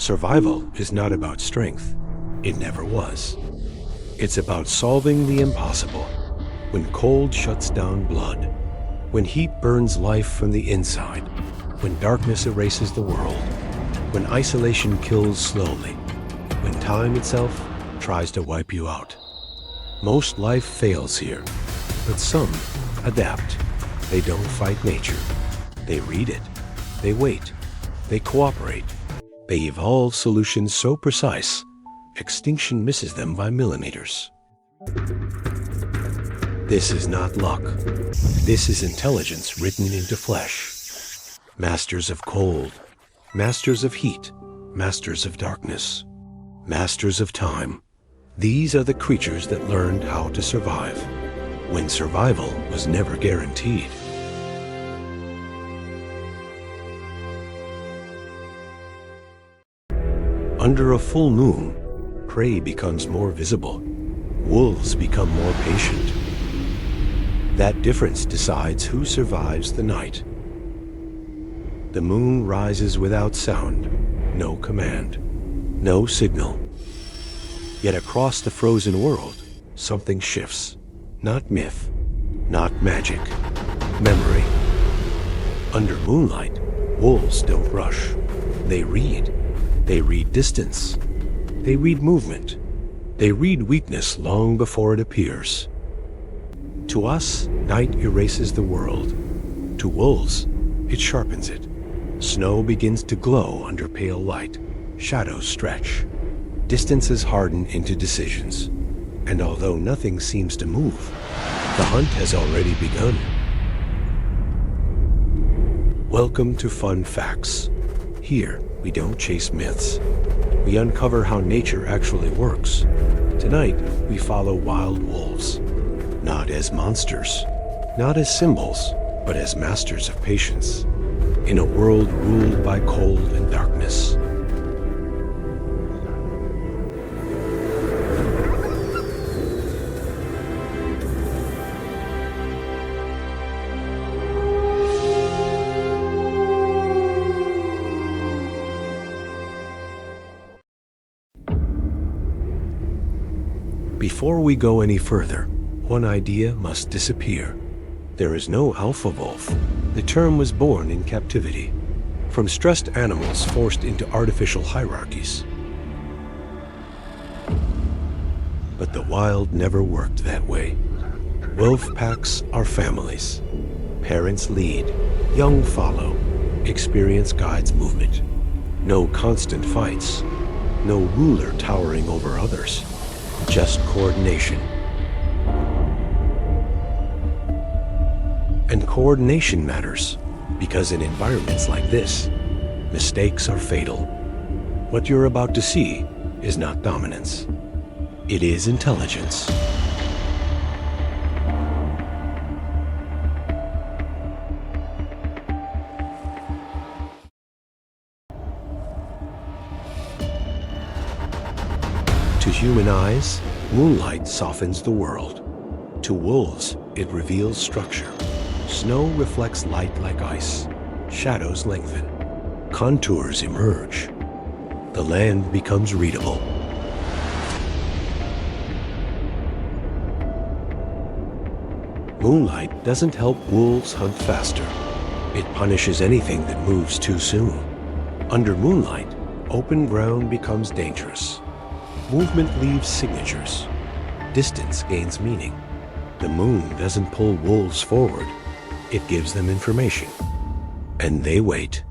Survival is not about strength. It never was. It's about solving the impossible. When cold shuts down blood, when heat burns life from the inside, when darkness erases the world, when isolation kills slowly, when time itself tries to wipe you out. Most life fails here, but some adapt. They don't fight nature. They read it. They wait. They cooperate. They evolve solutions so precise, extinction misses them by millimeters. This is not luck. This is intelligence written into flesh. Masters of cold, masters of heat, masters of darkness, masters of time. These are the creatures that learned how to survive, when survival was never guaranteed. Under a full moon, prey becomes more visible. Wolves become more patient. That difference decides who survives the night. The moon rises without sound, no command, no signal. Yet across the frozen world, something shifts. Not myth, not magic, memory. Under moonlight, wolves don't rush. They read. They read distance. They read movement. They read weakness long before it appears. To us, night erases the world. To wolves, it sharpens it. Snow begins to glow under pale light. Shadows stretch. Distances harden into decisions. And although nothing seems to move, the hunt has already begun. Welcome to Fun Facts. Here, we don't chase myths. We uncover how nature actually works. Tonight, we follow wild wolves. Not as monsters, not as symbols, but as masters of patience. In a world ruled by cold and darkness. Before we go any further, one idea must disappear. There is no alpha wolf. The term was born in captivity, from stressed animals forced into artificial hierarchies. But the wild never worked that way. Wolf packs are families. Parents lead, young follow, experience guides movement. No constant fights, no ruler towering over others. Just coordination. And coordination matters, because in environments like this, mistakes are fatal. What you're about to see is not dominance. It is intelligence. To human eyes, moonlight softens the world. To wolves, it reveals structure. Snow reflects light like ice. Shadows lengthen. Contours emerge. The land becomes readable. Moonlight doesn't help wolves hunt faster. It punishes anything that moves too soon. Under moonlight, open ground becomes dangerous. Movement leaves signatures. Distance gains meaning. The moon doesn't pull wolves forward. It gives them information. And they wait.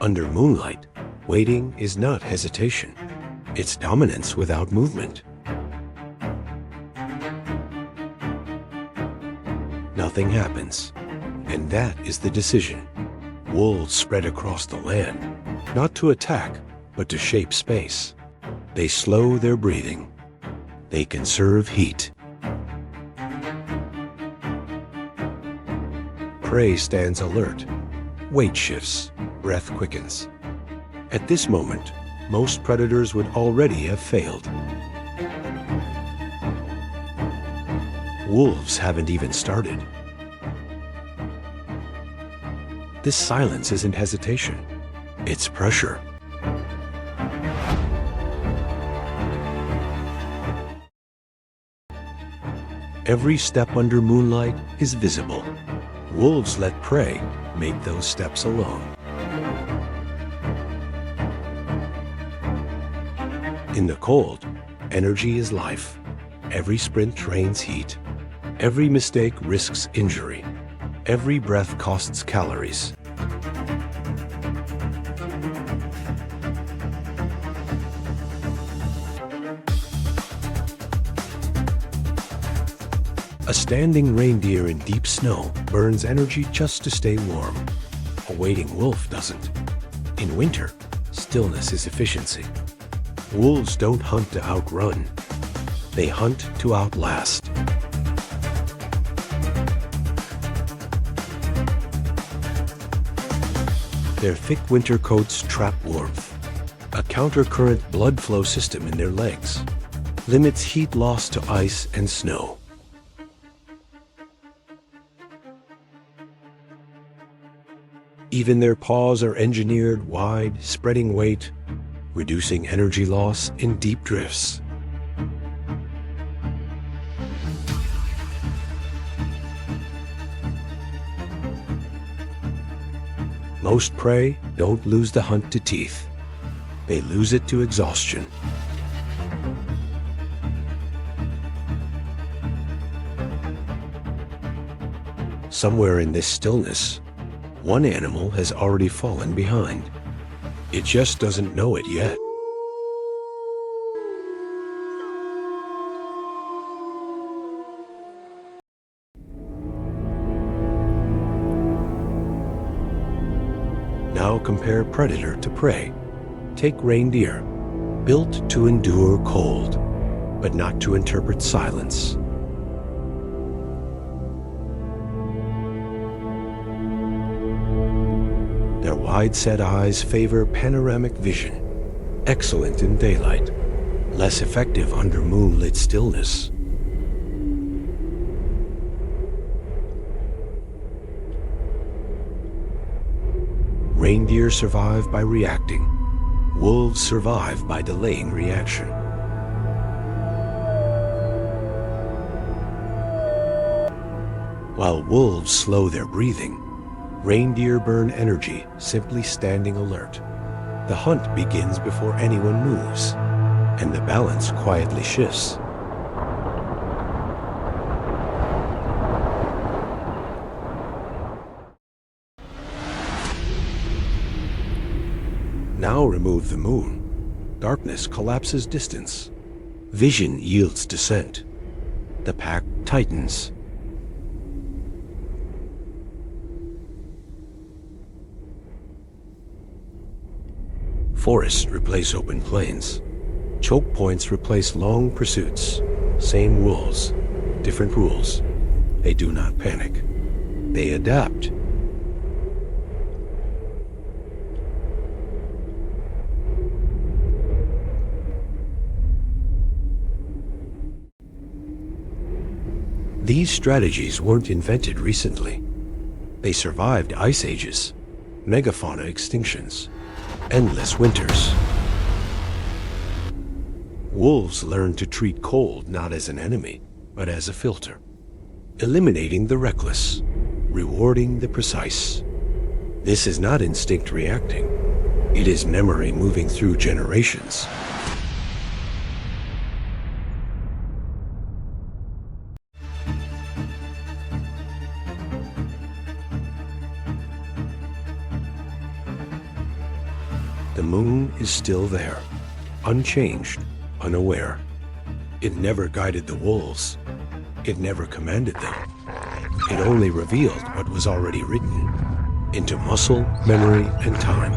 Under moonlight, waiting is not hesitation. It's dominance without movement. Nothing happens. And that is the decision. Wolves spread across the land, not to attack, but to shape space. They slow their breathing. They conserve heat. Prey stands alert. Weight shifts. Breath quickens. At this moment, most predators would already have failed. Wolves haven't even started. This silence isn't hesitation, it's pressure. Every step under moonlight is visible. Wolves let prey make those steps alone. In the cold, energy is life. Every sprint drains heat. Every mistake risks injury. Every breath costs calories. A standing reindeer in deep snow burns energy just to stay warm. A waiting wolf doesn't. In winter, stillness is efficiency. Wolves don't hunt to outrun. They hunt to outlast. Their thick winter coats trap warmth. A countercurrent blood flow system in their legs limits heat loss to ice and snow. Even their paws are engineered wide, spreading weight, reducing energy loss in deep drifts. Most prey don't lose the hunt to teeth. They lose it to exhaustion. Somewhere in this stillness, one animal has already fallen behind. It just doesn't know it yet. Now compare predator to prey. Take reindeer, built to endure cold, but not to interpret silence. Their wide-set eyes favor panoramic vision, excellent in daylight, less effective under moonlit stillness. Reindeer survive by reacting. Wolves survive by delaying reaction. While wolves slow their breathing, reindeer burn energy simply standing alert. The hunt begins before anyone moves, and the balance quietly shifts. Now remove the moon. Darkness collapses distance. Vision yields descent. The pack tightens. Forests replace open plains. Choke points replace long pursuits. Same wolves, different rules. They do not panic. They adapt. These strategies weren't invented recently. They survived ice ages, megafauna extinctions, endless winters. Wolves learned to treat cold not as an enemy, but as a filter, eliminating the reckless, rewarding the precise. This is not instinct reacting. It is memory moving through generations. The moon is still there, unchanged, unaware. It never guided the wolves. It never commanded them. It only revealed what was already written into muscle, memory, and time.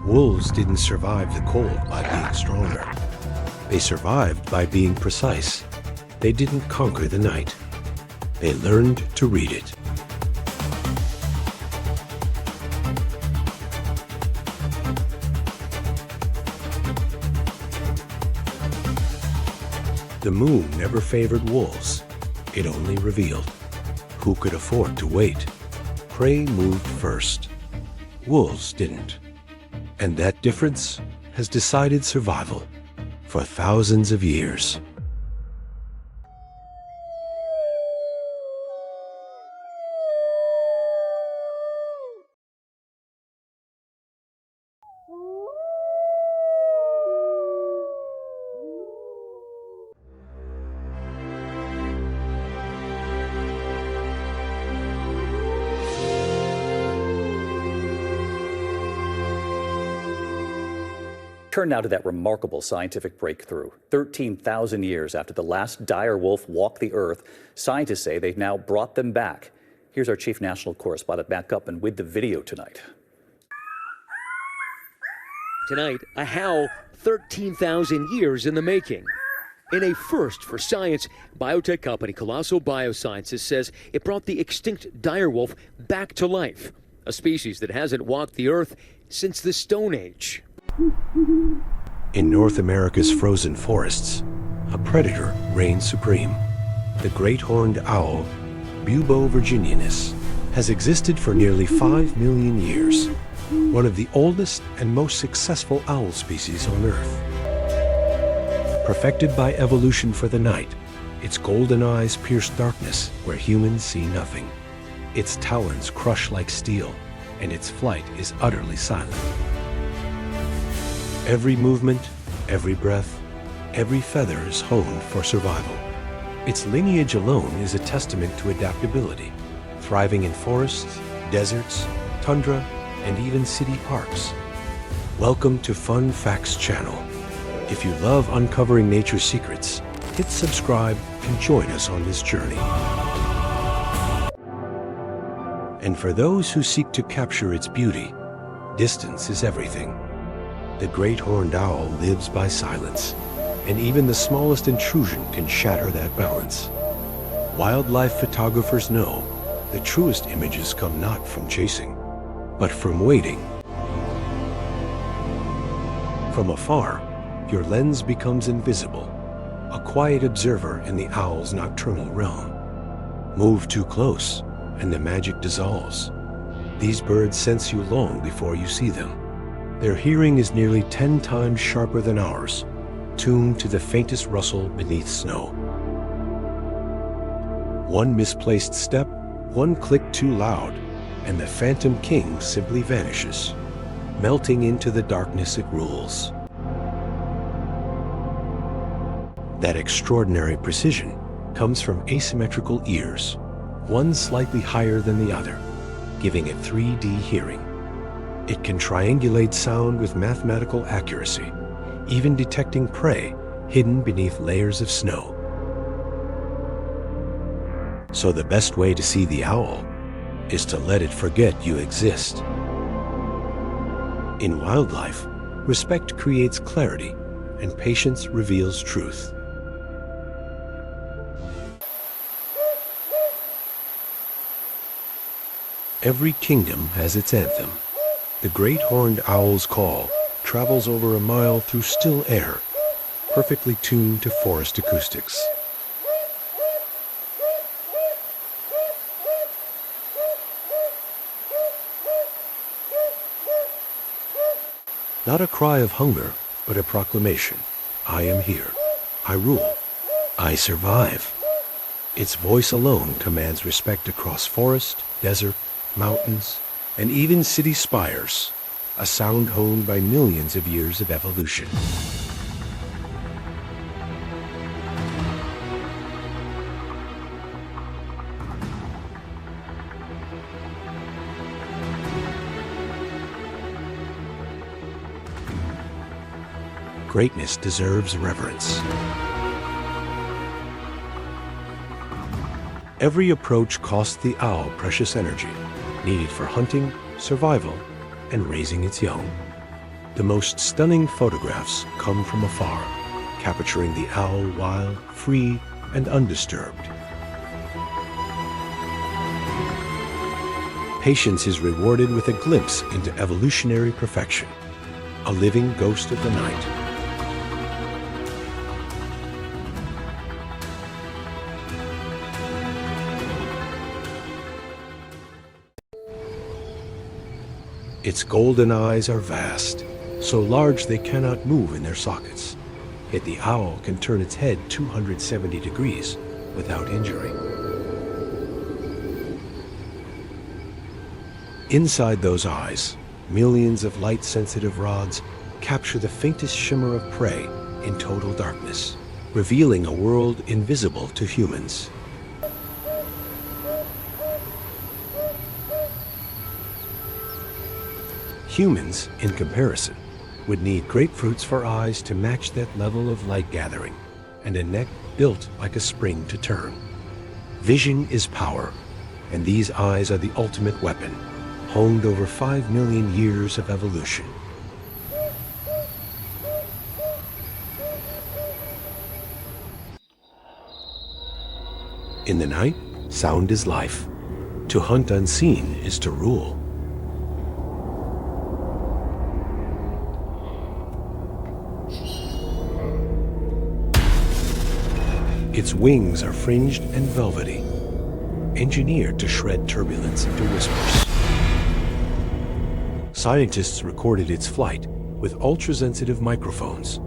Wolves didn't survive the cold by being stronger. They survived by being precise. They didn't conquer the night. They learned to read it. The moon never favored wolves. It only revealed who could afford to wait. Prey moved first. Wolves didn't. And that difference has decided survival for thousands of years. Turn now to that remarkable scientific breakthrough. 13,000 years after the last dire wolf walked the earth, scientists say they've now brought them back. Here's our chief national correspondent, Matt Gutman, with the video tonight. Tonight, a howl 13,000 years in the making. In a first for science, biotech company Colossal Biosciences says it brought the extinct direwolf back to life, a species that hasn't walked the earth since the Stone Age. In North America's frozen forests, a predator reigns supreme. The great horned owl, Bubo virginianus, has existed for nearly 5 million years, one of the oldest and most successful owl species on Earth. Perfected by evolution for the night, its golden eyes pierce darkness where humans see nothing. Its talons crush like steel, and its flight is utterly silent. Every movement, every breath, every feather is honed for survival. Its lineage alone is a testament to adaptability, thriving in forests, deserts, tundra, and even city parks. Welcome to Fun Facts Channel. If you love uncovering nature's secrets, hit subscribe and join us on this journey. And for those who seek to capture its beauty, distance is everything. The great horned owl lives by silence, and even the smallest intrusion can shatter that balance. Wildlife photographers know the truest images come not from chasing, but from waiting. From afar, your lens becomes invisible, a quiet observer in the owl's nocturnal realm. Move too close, and the magic dissolves. These birds sense you long before you see them. Their hearing is nearly 10 times sharper than ours, tuned to the faintest rustle beneath snow. One misplaced step, one click too loud, and the phantom king simply vanishes, melting into the darkness it rules. That extraordinary precision comes from asymmetrical ears, one slightly higher than the other, giving it 3D hearing. It can triangulate sound with mathematical accuracy, even detecting prey hidden beneath layers of snow. So the best way to see the owl is to let it forget you exist. In wildlife, respect creates clarity, and patience reveals truth. Every kingdom has its anthem. The great horned owl's call travels over a mile through still air, perfectly tuned to forest acoustics. Not a cry of hunger, but a proclamation. I am here. I rule. I survive. Its voice alone commands respect across forest, desert, mountains, and even city spires, a sound honed by millions of years of evolution. Greatness deserves reverence. Every approach costs the owl precious energy, needed for hunting, survival, and raising its young. The most stunning photographs come from afar, capturing the owl wild, free, and undisturbed. Patience is rewarded with a glimpse into evolutionary perfection, a living ghost of the night. Its golden eyes are vast, so large they cannot move in their sockets. Yet the owl can turn its head 270 degrees without injury. Inside those eyes, millions of light-sensitive rods capture the faintest shimmer of prey in total darkness, revealing a world invisible to humans. Humans, in comparison, would need grapefruits for eyes to match that level of light gathering, and a neck built like a spring to turn. Vision is power, and these eyes are the ultimate weapon, honed over 5 million years of evolution. In the night, sound is life. To hunt unseen is to rule. Its wings are fringed and velvety, engineered to shred turbulence into whispers. Scientists recorded its flight with ultra-sensitive microphones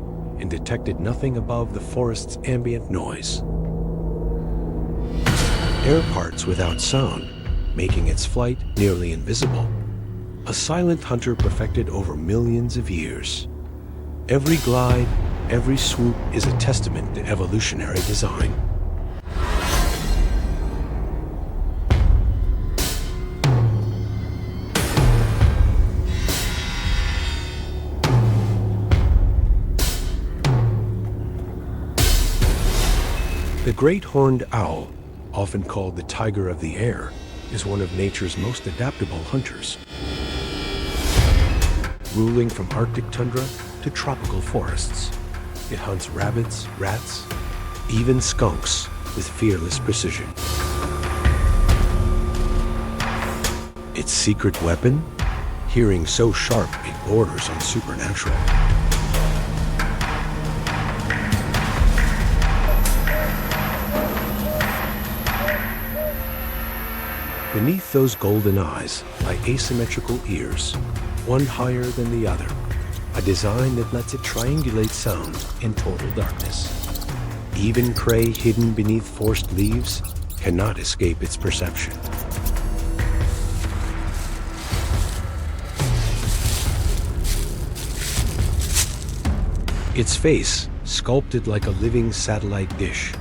and detected nothing above the forest's ambient noise. Air parts without sound, making its flight nearly invisible. A silent hunter perfected over millions of years. Every glide, every swoop is a testament to evolutionary design. The great horned owl, often called the tiger of the air, is one of nature's most adaptable hunters. Ruling from Arctic tundra to tropical forests, it hunts rabbits, rats, even skunks with fearless precision. Its secret weapon? Hearing so sharp it borders on supernatural. Beneath those golden eyes lie asymmetrical ears, one higher than the other, a design that lets it triangulate sound in total darkness. Even prey hidden beneath forest leaves cannot escape its perception. Its face, sculpted like a living satellite dish,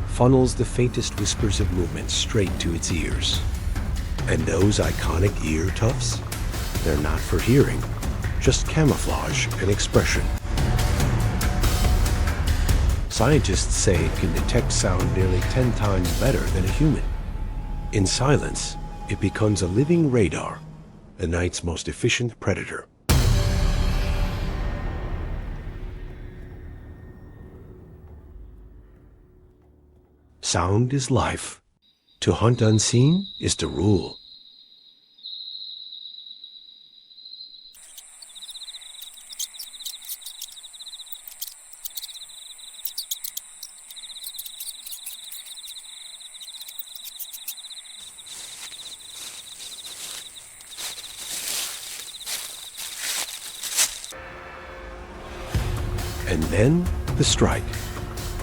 funnels the faintest whispers of movement straight to its ears. And those iconic ear tufts? They're not for hearing, just camouflage and expression. Scientists say it can detect sound nearly 10 times better than a human. In silence, it becomes a living radar, the night's most efficient predator. Sound is life. To hunt unseen is to rule. And then the strike.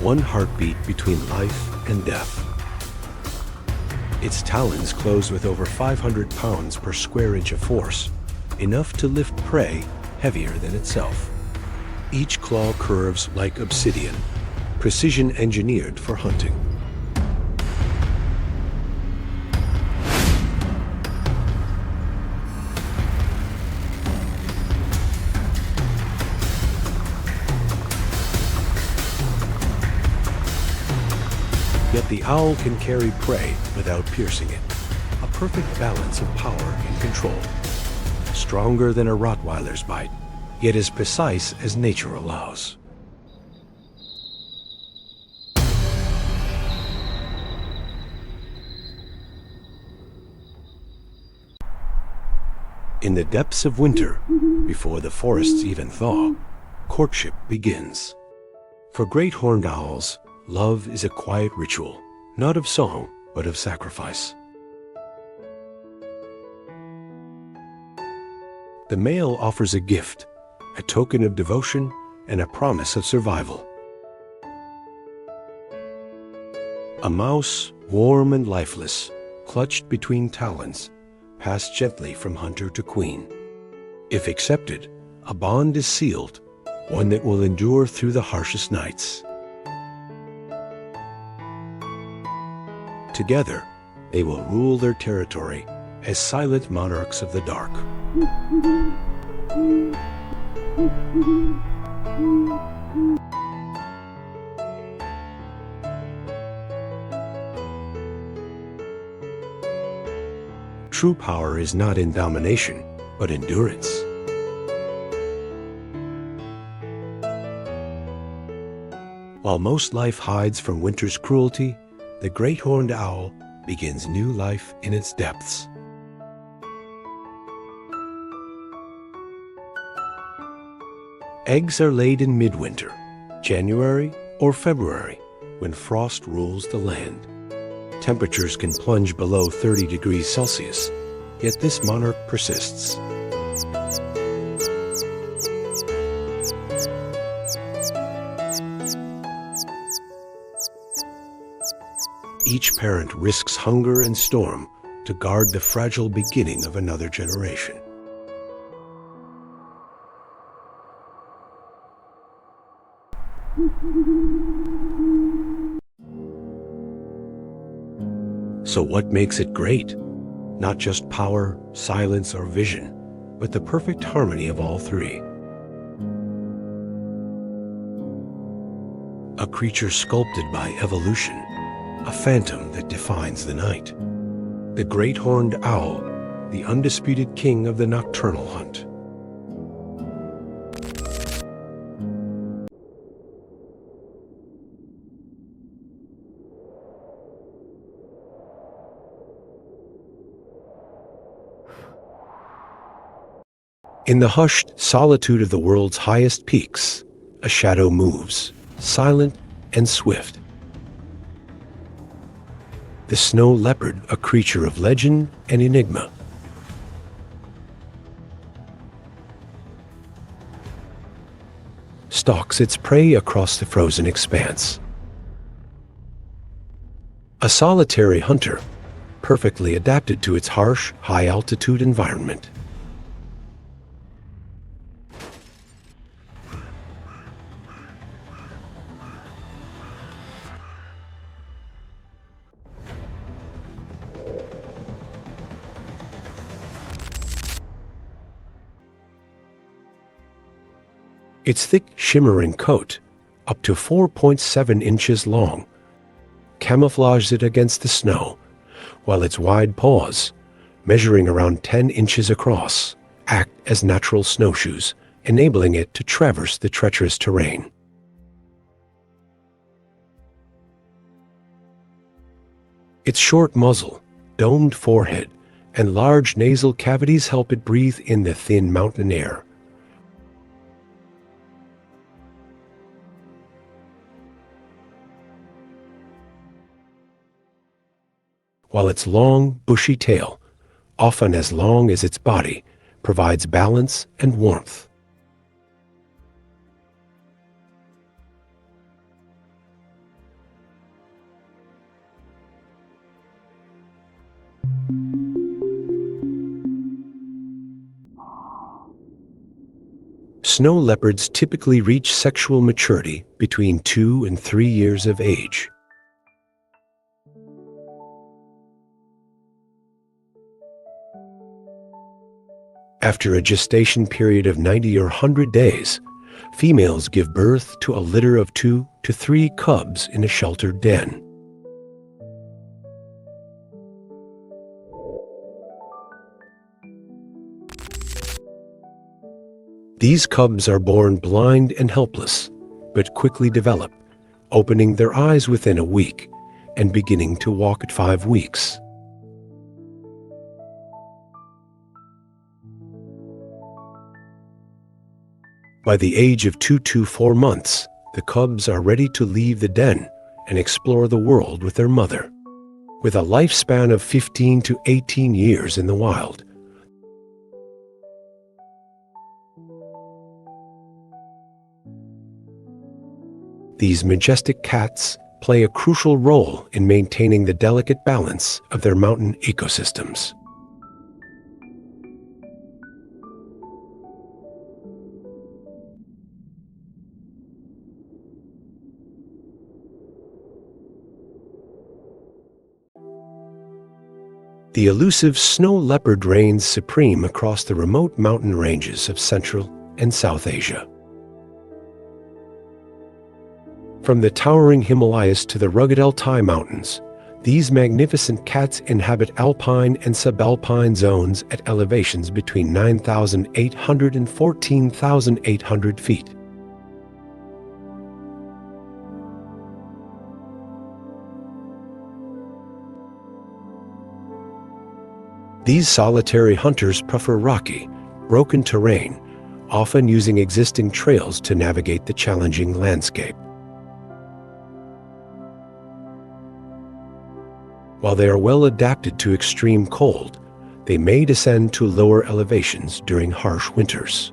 One heartbeat between life and death. Its talons close with over 500 pounds per square inch of force, enough to lift prey heavier than itself. Each claw curves like obsidian, precision engineered for hunting. Yet the owl can carry prey without piercing it. A perfect balance of power and control. Stronger than a Rottweiler's bite, yet as precise as nature allows. In the depths of winter, before the forests even thaw, courtship begins. For great horned owls, love is a quiet ritual, not of song, but of sacrifice. The male offers a gift, a token of devotion, and a promise of survival. A mouse, warm and lifeless, clutched between talons, passed gently from hunter to queen. If accepted, a bond is sealed, one that will endure through the harshest nights. Together, they will rule their territory as silent monarchs of the dark. True power is not in domination, but endurance. While most life hides from winter's cruelty, the great horned owl begins new life in its depths. Eggs are laid in midwinter, January or February, when frost rules the land. Temperatures can plunge below 30 degrees Celsius, yet this monarch persists. Each parent risks hunger and storm to guard the fragile beginning of another generation. So what makes it great? Not just power, silence, or vision, but the perfect harmony of all three. A creature sculpted by evolution, a phantom that defines the night. The great horned owl, the undisputed king of the nocturnal hunt. In the hushed solitude of the world's highest peaks, a shadow moves, silent and swift. The snow leopard, a creature of legend and enigma. Stalks its prey across the frozen expanse. A solitary hunter, perfectly adapted to its harsh, high-altitude environment. Its thick, shimmering coat, up to 4.7 inches long, camouflages it against the snow, while its wide paws, measuring around 10 inches across, act as natural snowshoes, enabling it to traverse the treacherous terrain. Its short muzzle, domed forehead, and large nasal cavities help it breathe in the thin mountain air. While its long, bushy tail, often as long as its body, provides balance and warmth. Snow leopards typically reach sexual maturity between 2 and 3 years of age. After a gestation period of 90 or 100 days, females give birth to a litter of 2 to 3 cubs in a sheltered den. These cubs are born blind and helpless, but quickly develop, opening their eyes within a week and beginning to walk at 5 weeks. By the age of 2 to 4 months, the cubs are ready to leave the den and explore the world with their mother. With a lifespan of 15 to 18 years in the wild, These majestic cats play a crucial role in maintaining the delicate balance of their mountain ecosystems. The elusive snow leopard reigns supreme across the remote mountain ranges of Central and South Asia. From the towering Himalayas to the rugged Altai Mountains, these magnificent cats inhabit alpine and subalpine zones at elevations between 9,800 and 14,800 feet. These solitary hunters prefer rocky, broken terrain, often using existing trails to navigate the challenging landscape. While they are well adapted to extreme cold, they may descend to lower elevations during harsh winters.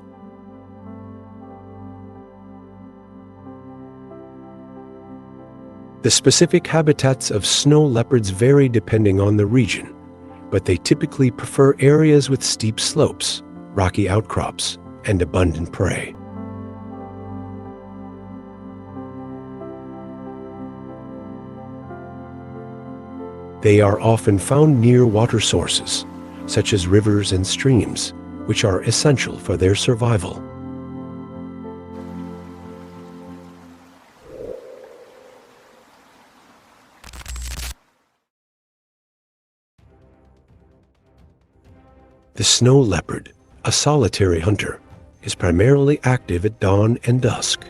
The specific habitats of snow leopards vary depending on the region, but they typically prefer areas with steep slopes, rocky outcrops, and abundant prey. They are often found near water sources, such as rivers and streams, which are essential for their survival. The snow leopard, a solitary hunter, is primarily active at dawn and dusk.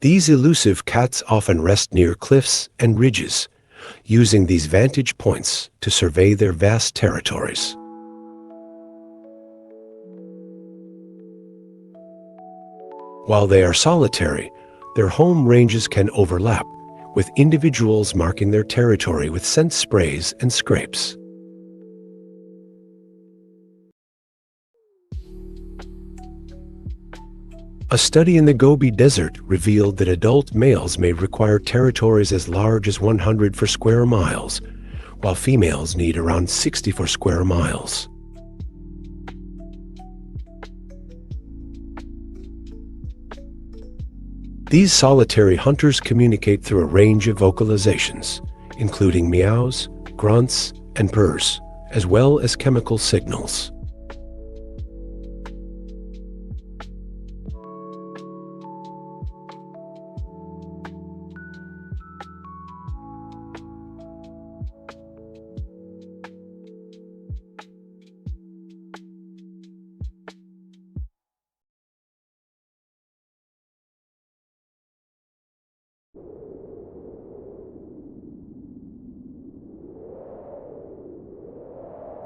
These elusive cats often rest near cliffs and ridges, using these vantage points to survey their vast territories. While they are solitary, their home ranges can overlap, with individuals marking their territory with scent sprays and scrapes. A study in the Gobi Desert revealed that adult males may require territories as large as 100 for square miles, while females need around 60 for square miles. These solitary hunters communicate through a range of vocalizations, including meows, grunts, and purrs, as well as chemical signals.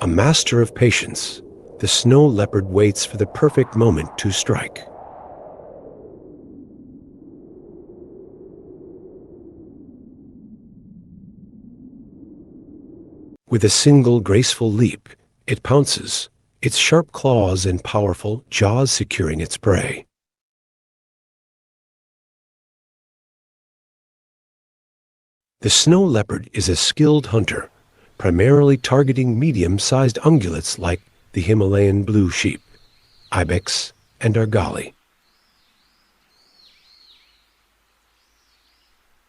A master of patience, the snow leopard waits for the perfect moment to strike. With a single graceful leap, it pounces, its sharp claws and powerful jaws securing its prey. The snow leopard is a skilled hunter, primarily targeting medium-sized ungulates like the Himalayan blue sheep, ibex, and argali.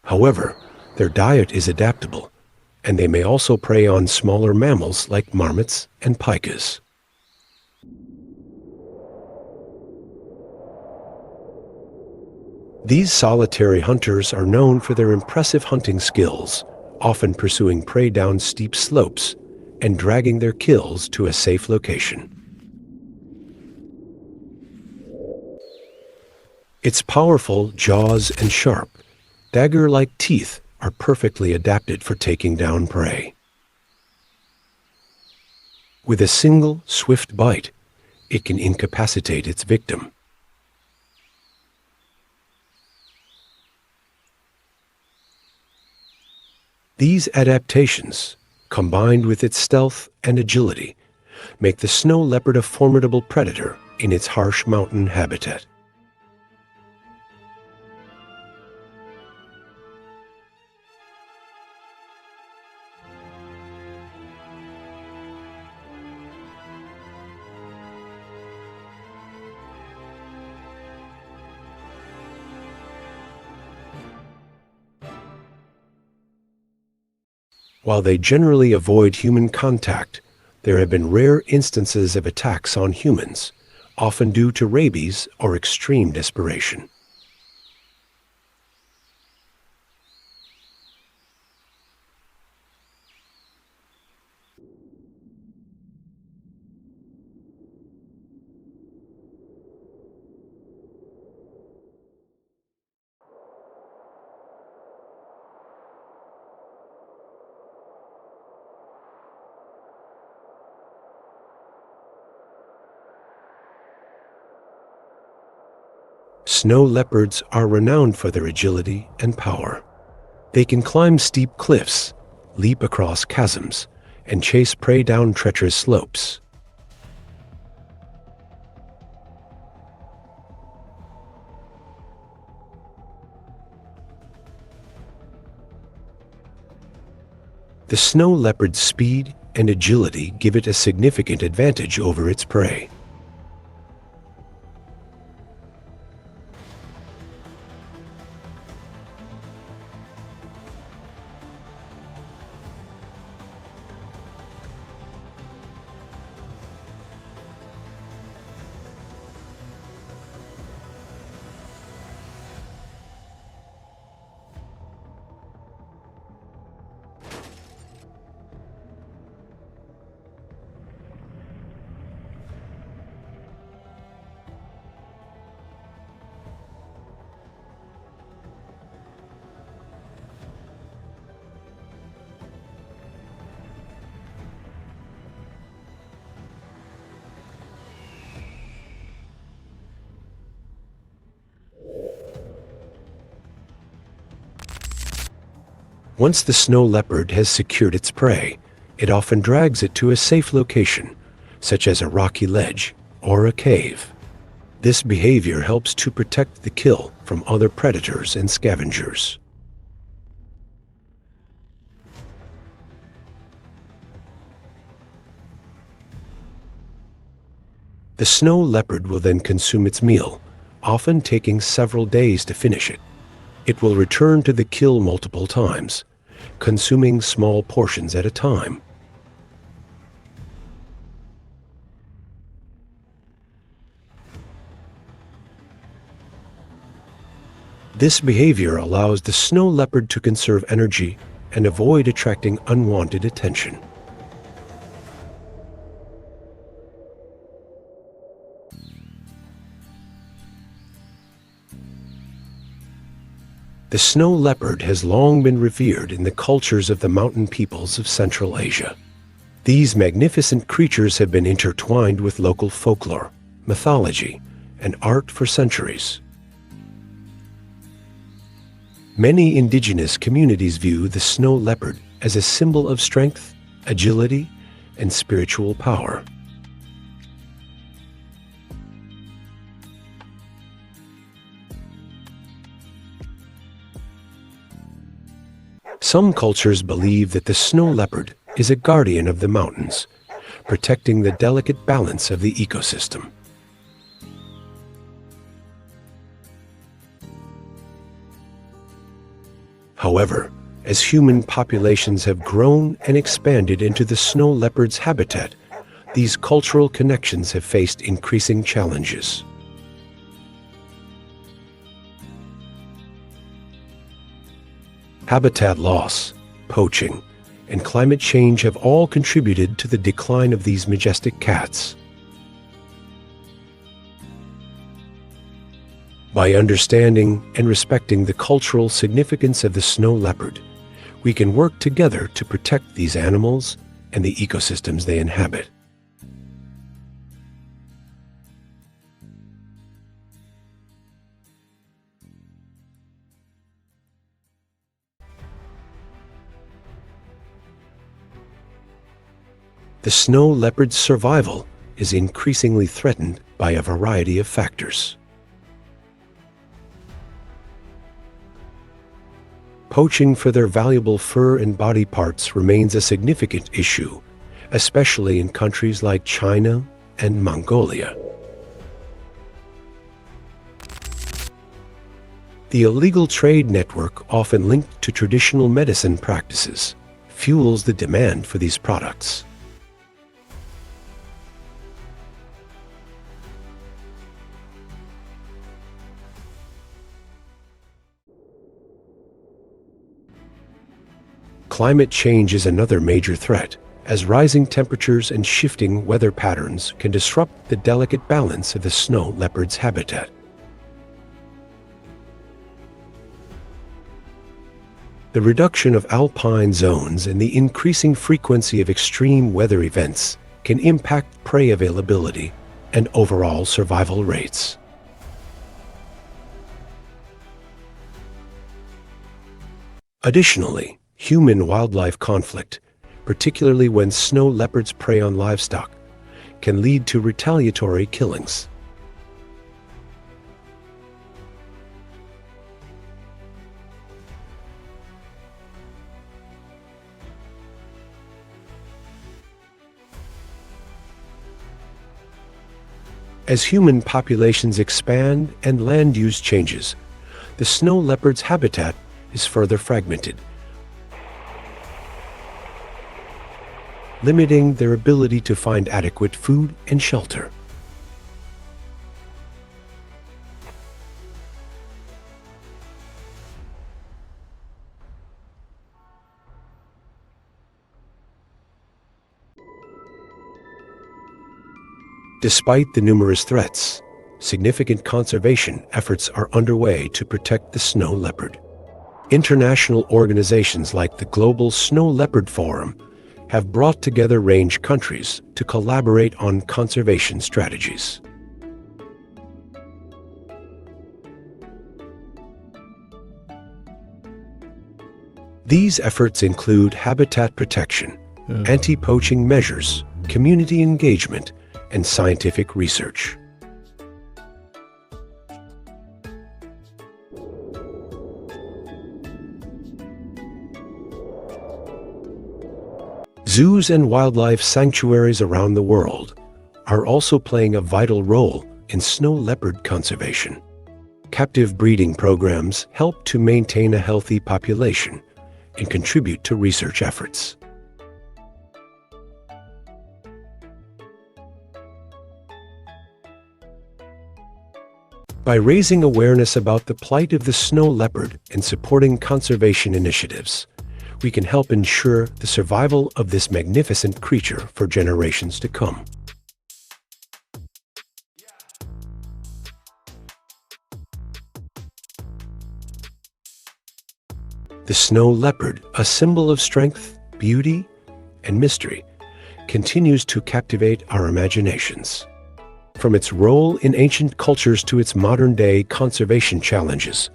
However, their diet is adaptable, and they may also prey on smaller mammals like marmots and pikas. These solitary hunters are known for their impressive hunting skills, often pursuing prey down steep slopes and dragging their kills to a safe location. Its powerful jaws and sharp, dagger-like teeth are perfectly adapted for taking down prey. With a single, swift bite, it can incapacitate its victim. These adaptations, combined with its stealth and agility, make the snow leopard a formidable predator in its harsh mountain habitat. While they generally avoid human contact, there have been rare instances of attacks on humans, often due to rabies or extreme desperation. Snow leopards are renowned for their agility and power. They can climb steep cliffs, leap across chasms, and chase prey down treacherous slopes. The snow leopard's speed and agility give it a significant advantage over its prey. Once the snow leopard has secured its prey, it often drags it to a safe location, such as a rocky ledge or a cave. This behavior helps to protect the kill from other predators and scavengers. The snow leopard will then consume its meal, often taking several days to finish it. It will return to the kill multiple times, consuming small portions at a time. This behavior allows the snow leopard to conserve energy and avoid attracting unwanted attention. The snow leopard has long been revered in the cultures of the mountain peoples of Central Asia. These magnificent creatures have been intertwined with local folklore, mythology, and art for centuries. Many indigenous communities view the snow leopard as a symbol of strength, agility, and spiritual power. Some cultures believe that the snow leopard is a guardian of the mountains, protecting the delicate balance of the ecosystem. However, as human populations have grown and expanded into the snow leopard's habitat, these cultural connections have faced increasing challenges. Habitat loss, poaching, and climate change have all contributed to the decline of these majestic cats. By understanding and respecting the cultural significance of the snow leopard, we can work together to protect these animals and the ecosystems they inhabit. The snow leopard's survival is increasingly threatened by a variety of factors. Poaching for their valuable fur and body parts remains a significant issue, especially in countries like China and Mongolia. The illegal trade network, often linked to traditional medicine practices, fuels the demand for these products. Climate change is another major threat, as rising temperatures and shifting weather patterns can disrupt the delicate balance of the snow leopard's habitat. The reduction of alpine zones and the increasing frequency of extreme weather events can impact prey availability and overall survival rates. Additionally, human-wildlife conflict, particularly when snow leopards prey on livestock, can lead to retaliatory killings. As human populations expand and land use changes, the snow leopard's habitat is further fragmented, limiting their ability to find adequate food and shelter. Despite the numerous threats, significant conservation efforts are underway to protect the snow leopard. International organizations like the Global Snow Leopard Forum have brought together range countries to collaborate on conservation strategies. These efforts include habitat protection, anti-poaching measures, community engagement, and scientific research. Zoos and wildlife sanctuaries around the world are also playing a vital role in snow leopard conservation. Captive breeding programs help to maintain a healthy population and contribute to research efforts. By raising awareness about the plight of the snow leopard and supporting conservation initiatives, we can help ensure the survival of this magnificent creature for generations to come. The snow leopard, a symbol of strength, beauty, and mystery, continues to captivate our imaginations. From its role in ancient cultures to its modern-day conservation challenges,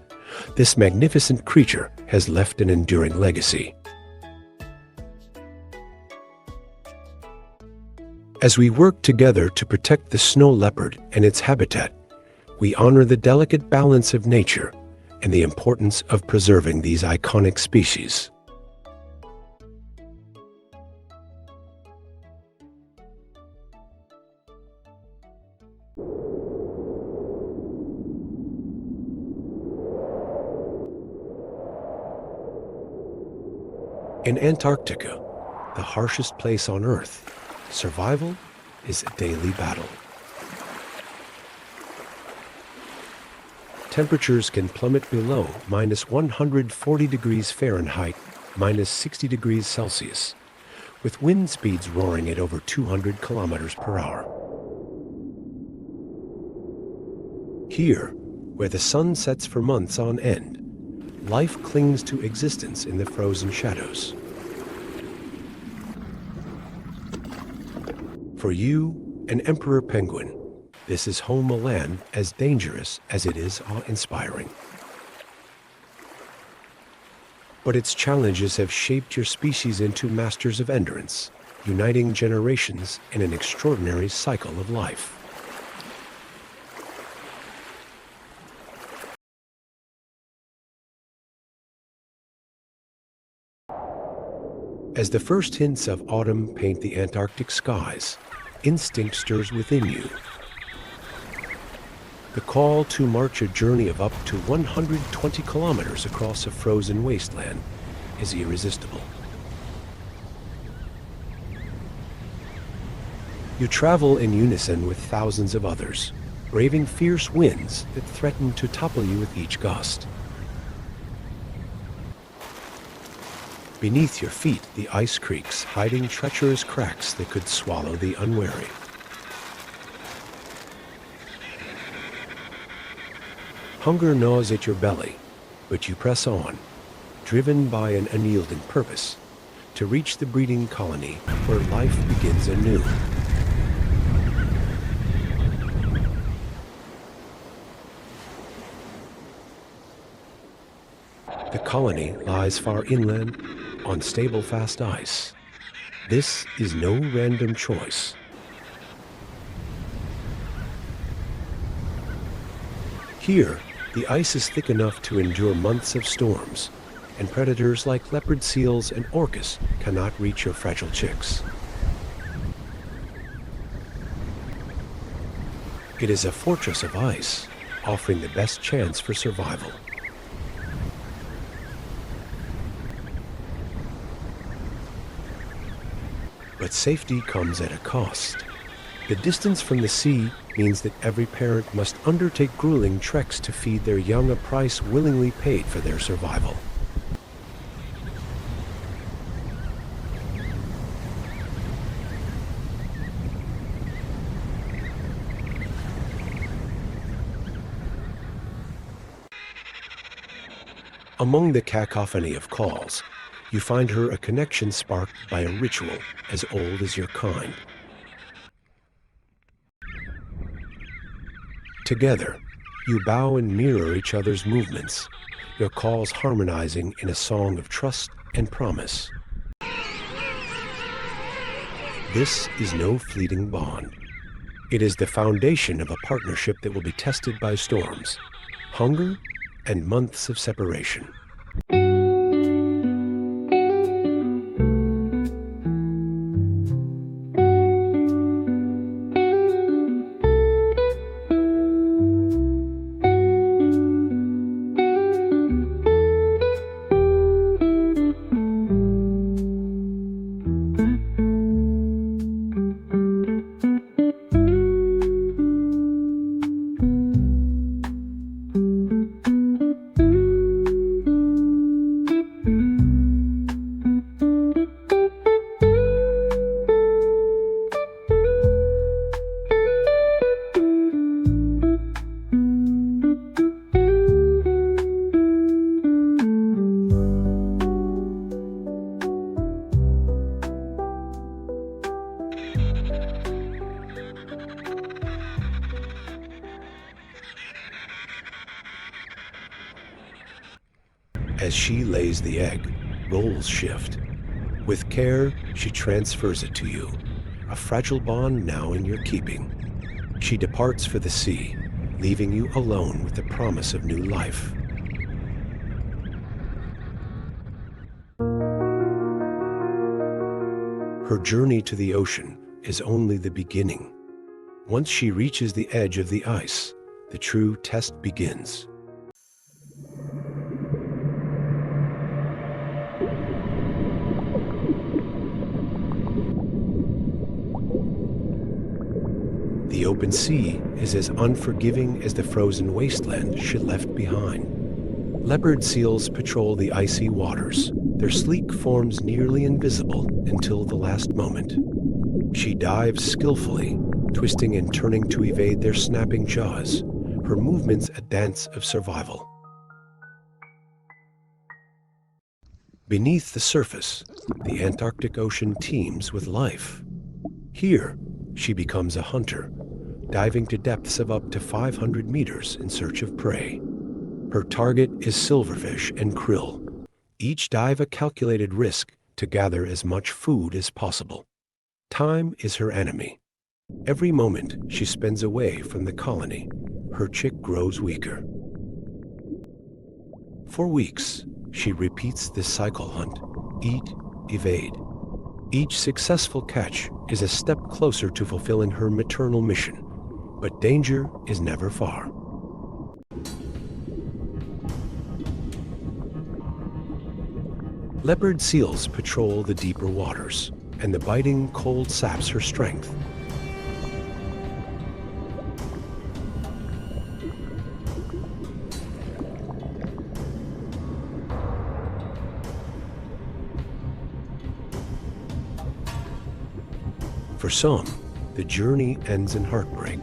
this magnificent creature has left an enduring legacy. As we work together to protect the snow leopard and its habitat, we honor the delicate balance of nature and the importance of preserving these iconic species. In Antarctica, the harshest place on Earth, survival is a daily battle. Temperatures can plummet below -140 degrees Fahrenheit, -60 degrees Celsius, with wind speeds roaring at over 200 kilometers per hour. Here, where the sun sets for months on end, life clings to existence in the frozen shadows. For you, an emperor penguin, this is home a land as dangerous as it is awe-inspiring. But its challenges have shaped your species into masters of endurance, uniting generations in an extraordinary cycle of life. As the first hints of autumn paint the Antarctic skies, instinct stirs within you. The call to march a journey of up to 120 kilometers across a frozen wasteland is irresistible. You travel in unison with thousands of others, braving fierce winds that threaten to topple you with each gust. Beneath your feet, the ice creaks, hiding treacherous cracks that could swallow the unwary. Hunger gnaws at your belly, but you press on, driven by an unyielding purpose, to reach the breeding colony where life begins anew. The colony lies far inland on stable, fast ice. This is no random choice. Here, the ice is thick enough to endure months of storms, and predators like leopard seals and orcas cannot reach your fragile chicks. It is a fortress of ice, offering the best chance for survival. But safety comes at a cost. The distance from the sea means that every parent must undertake grueling treks to feed their young a price willingly paid for their survival. Among the cacophony of calls, you find her a connection sparked by a ritual as old as your kind. Together, you bow and mirror each other's movements, your calls harmonizing in a song of trust and promise. This is no fleeting bond. It is the foundation of a partnership that will be tested by storms, hunger, and months of separation. As she lays the egg, roles shift. With care, she transfers it to you, a fragile bond now in your keeping. She departs for the sea, leaving you alone with the promise of new life. Her journey to the ocean is only the beginning. Once she reaches the edge of the ice, the true test begins. The open sea is as unforgiving as the frozen wasteland she left behind. Leopard seals patrol the icy waters, their sleek forms nearly invisible until the last moment. She dives skillfully, twisting and turning to evade their snapping jaws, her movements a dance of survival. Beneath the surface, the Antarctic Ocean teems with life. Here, she becomes a hunter, diving to depths of up to 500 meters in search of prey. Her target is silverfish and krill, each dive a calculated risk to gather as much food as possible. Time is her enemy. Every moment she spends away from the colony, her chick grows weaker. For weeks, she repeats this cycle hunt: eat, evade. Each successful catch is a step closer to fulfilling her maternal mission, but danger is never far. Leopard seals patrol the deeper waters, and the biting cold saps her strength. For some, the journey ends in heartbreak.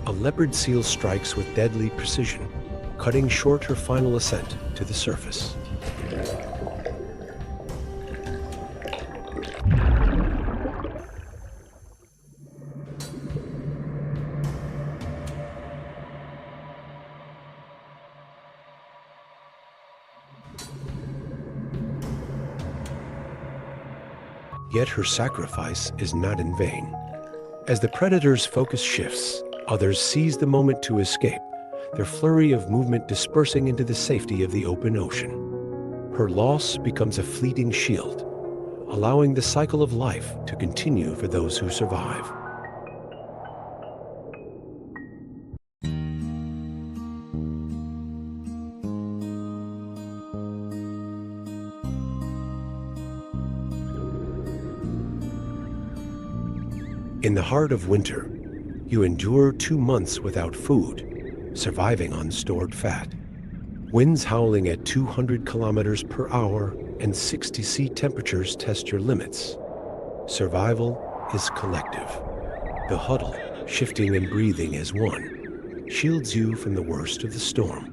A leopard seal strikes with deadly precision, cutting short her final ascent to the surface. Yet her sacrifice is not in vain. As the predator's focus shifts, others seize the moment to escape, their flurry of movement dispersing into the safety of the open ocean. Her loss becomes a fleeting shield, allowing the cycle of life to continue for those who survive. In the heart of winter, you endure 2 months without food, surviving on stored fat. Winds howling at 200 kilometers per hour and 60 C temperatures test your limits. Survival is collective. The huddle, shifting and breathing as one, shields you from the worst of the storm.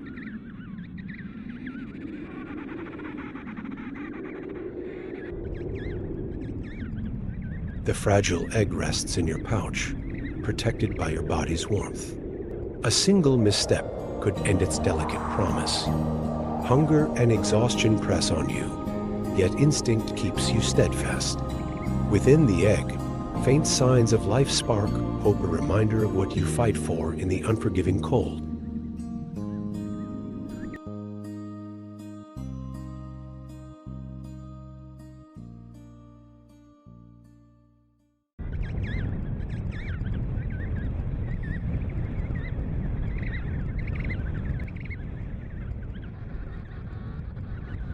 The fragile egg rests in your pouch, protected by your body's warmth. A single misstep could end its delicate promise. Hunger and exhaustion press on you, yet instinct keeps you steadfast. Within the egg, faint signs of life spark hope, a reminder of what you fight for in the unforgiving cold.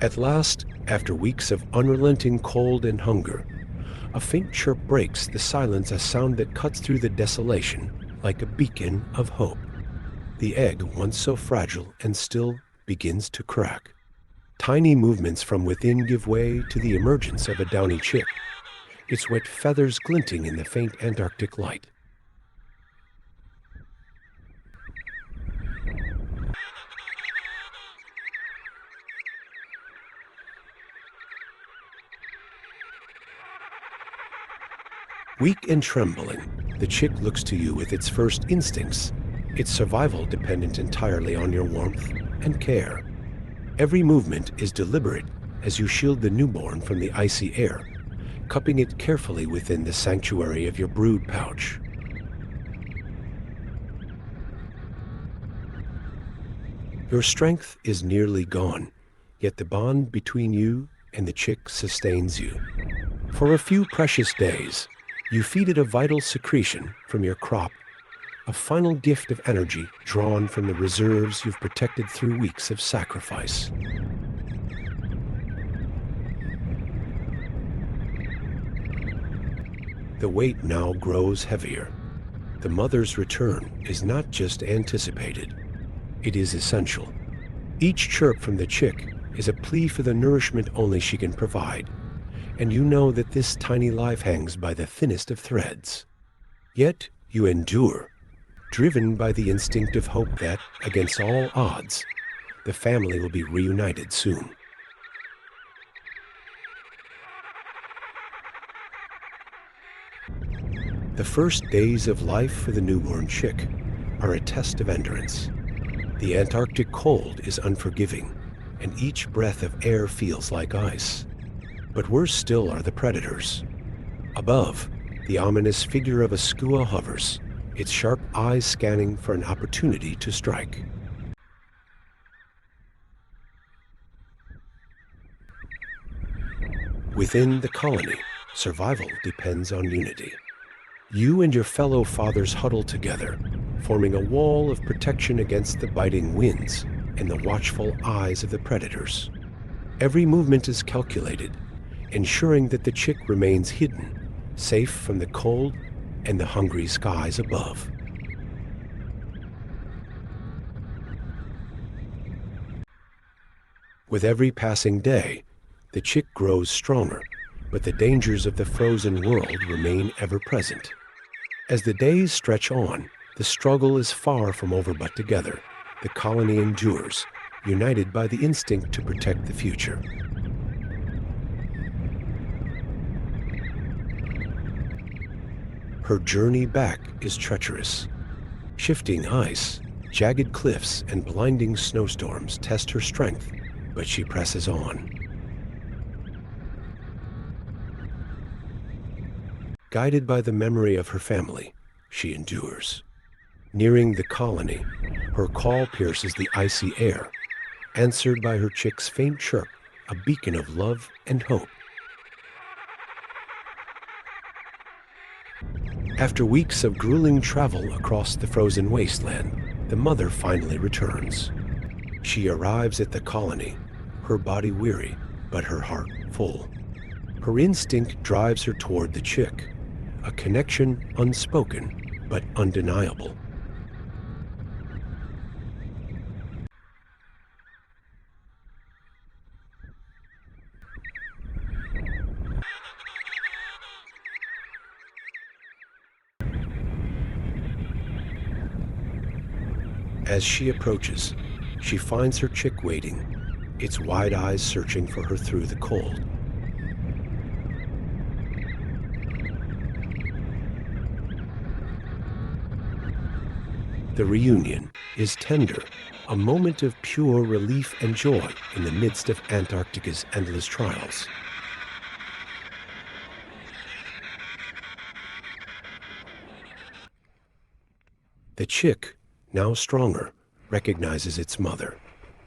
At last, after weeks of unrelenting cold and hunger, a faint chirp breaks the silence, a sound that cuts through the desolation like a beacon of hope. The egg, once so fragile and still, begins to crack. Tiny movements from within give way to the emergence of a downy chick, its wet feathers glinting in the faint Antarctic light. Weak and trembling, the chick looks to you with its first instincts, its survival dependent entirely on your warmth and care. Every movement is deliberate as you shield the newborn from the icy air, cupping it carefully within the sanctuary of your brood pouch. Your strength is nearly gone, yet the bond between you and the chick sustains you. For a few precious days, you feed it a vital secretion from your crop, a final gift of energy drawn from the reserves you've protected through weeks of sacrifice. The weight now grows heavier. The mother's return is not just anticipated, it is essential. Each chirp from the chick is a plea for the nourishment only she can provide, and you know that this tiny life hangs by the thinnest of threads. Yet you endure, driven by the instinctive hope that, against all odds, the family will be reunited soon. The first days of life for the newborn chick are a test of endurance. The Antarctic cold is unforgiving, and each breath of air feels like ice. But worse still are the predators. Above, the ominous figure of a skua hovers, its sharp eyes scanning for an opportunity to strike. Within the colony, survival depends on unity. You and your fellow fathers huddle together, forming a wall of protection against the biting winds and the watchful eyes of the predators. Every movement is calculated, ensuring that the chick remains hidden, safe from the cold and the hungry skies above. With every passing day, the chick grows stronger, but the dangers of the frozen world remain ever present. As the days stretch on, the struggle is far from over, but together, the colony endures, united by the instinct to protect the future. Her journey back is treacherous. Shifting ice, jagged cliffs, and blinding snowstorms test her strength, but she presses on. Guided by the memory of her family, she endures. Nearing the colony, her call pierces the icy air, answered by her chick's faint chirp, a beacon of love and hope. After weeks of grueling travel across the frozen wasteland, the mother finally returns. She arrives at the colony, her body weary, but her heart full. Her instinct drives her toward the chick, a connection unspoken but undeniable. As she approaches, she finds her chick waiting, its wide eyes searching for her through the cold. The reunion is tender, a moment of pure relief and joy in the midst of Antarctica's endless trials. The chick, now stronger, recognizes its mother,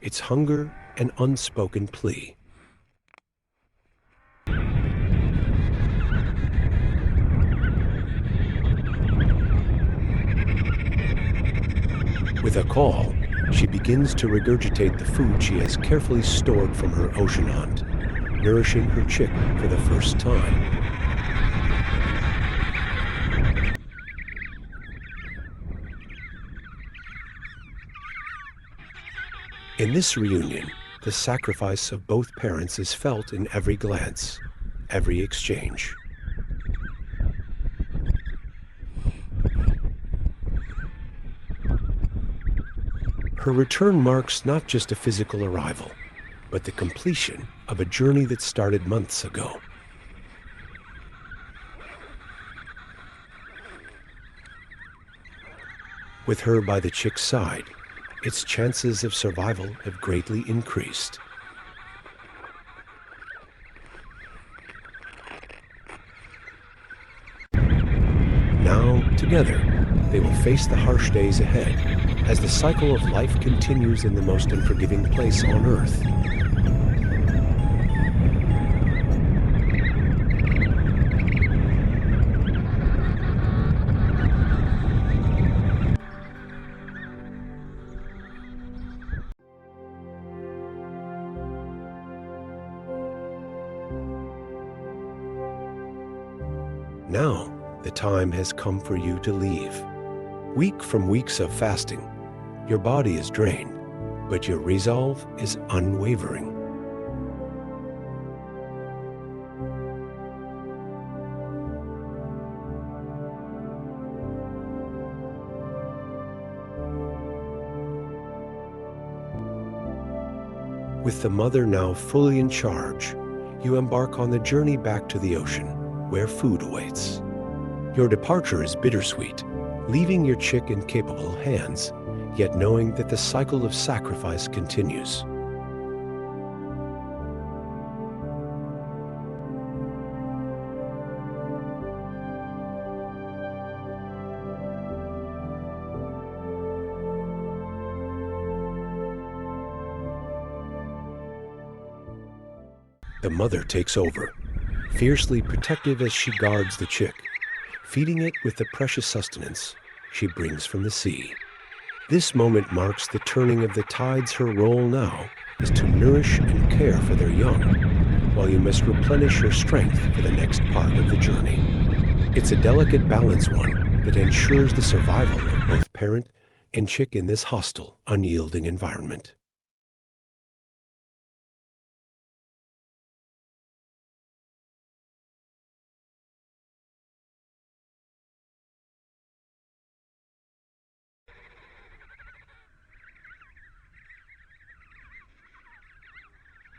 its hunger and unspoken plea. With a call, she begins to regurgitate the food she has carefully stored from her ocean hunt, nourishing her chick for the first time. In this reunion, the sacrifice of both parents is felt in every glance, every exchange. Her return marks not just a physical arrival, but the completion of a journey that started months ago. With her by the chick's side, its chances of survival have greatly increased. Now, together, they will face the harsh days ahead as the cycle of life continues in the most unforgiving place on Earth. Now, the time has come for you to leave. Weak from weeks of fasting, your body is drained, but your resolve is unwavering. With the mother now fully in charge, you embark on the journey back to the ocean, where food awaits. Your departure is bittersweet, leaving your chick in capable hands, yet knowing that the cycle of sacrifice continues. The mother takes over, fiercely protective as she guards the chick, feeding it with the precious sustenance she brings from the sea. This moment marks the turning of the tides. Her role now is to nourish and care for their young, while you must replenish your strength for the next part of the journey. It's a delicate balance, one that ensures the survival of both parent and chick in this hostile, unyielding environment.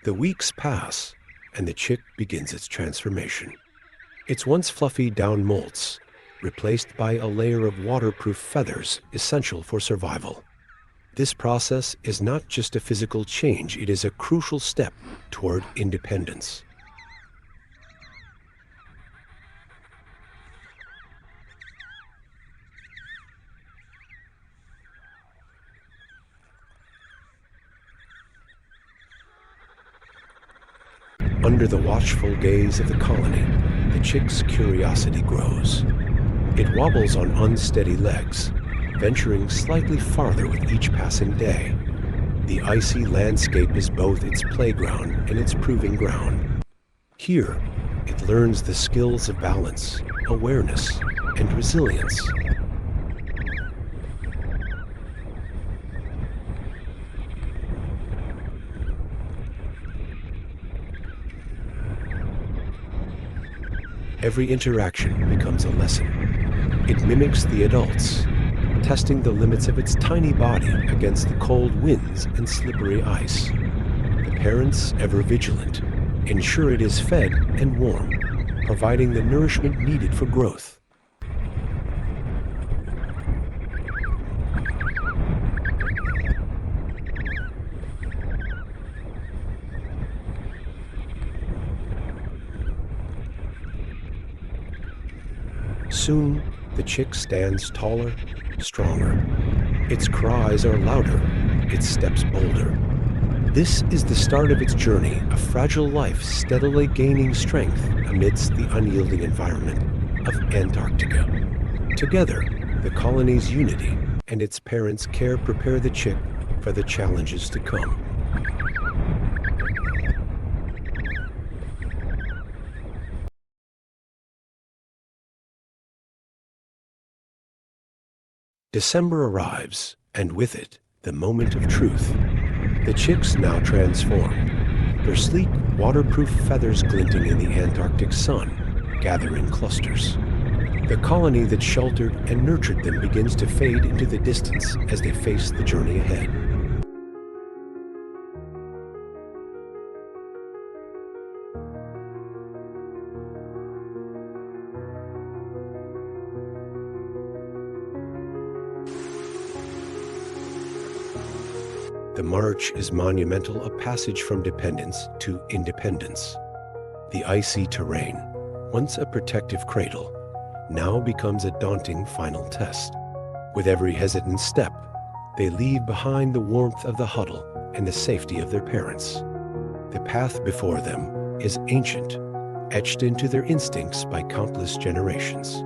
The weeks pass, and the chick begins its transformation. Its once fluffy down molts, replaced by a layer of waterproof feathers essential for survival. This process is not just a physical change, it is a crucial step toward independence. Under the watchful gaze of the colony, the chick's curiosity grows. It wobbles on unsteady legs, venturing slightly farther with each passing day. The icy landscape is both its playground and its proving ground. Here, it learns the skills of balance, awareness, and resilience. Every interaction becomes a lesson. It mimics the adults, testing the limits of its tiny body against the cold winds and slippery ice. The parents, ever vigilant, ensure it is fed and warm, providing the nourishment needed for growth. Soon, the chick stands taller, stronger. Its cries are louder, its steps bolder. This is the start of its journey, a fragile life steadily gaining strength amidst the unyielding environment of Antarctica. Together, the colony's unity and its parents' care prepare the chick for the challenges to come. December arrives, and with it, the moment of truth. The chicks now transform. Their sleek, waterproof feathers glinting in the Antarctic sun gather in clusters. The colony that sheltered and nurtured them begins to fade into the distance as they face the journey ahead. The march is monumental, a passage from dependence to independence. The icy terrain, once a protective cradle, now becomes a daunting final test. With every hesitant step, they leave behind the warmth of the huddle and the safety of their parents. The path before them is ancient, etched into their instincts by countless generations.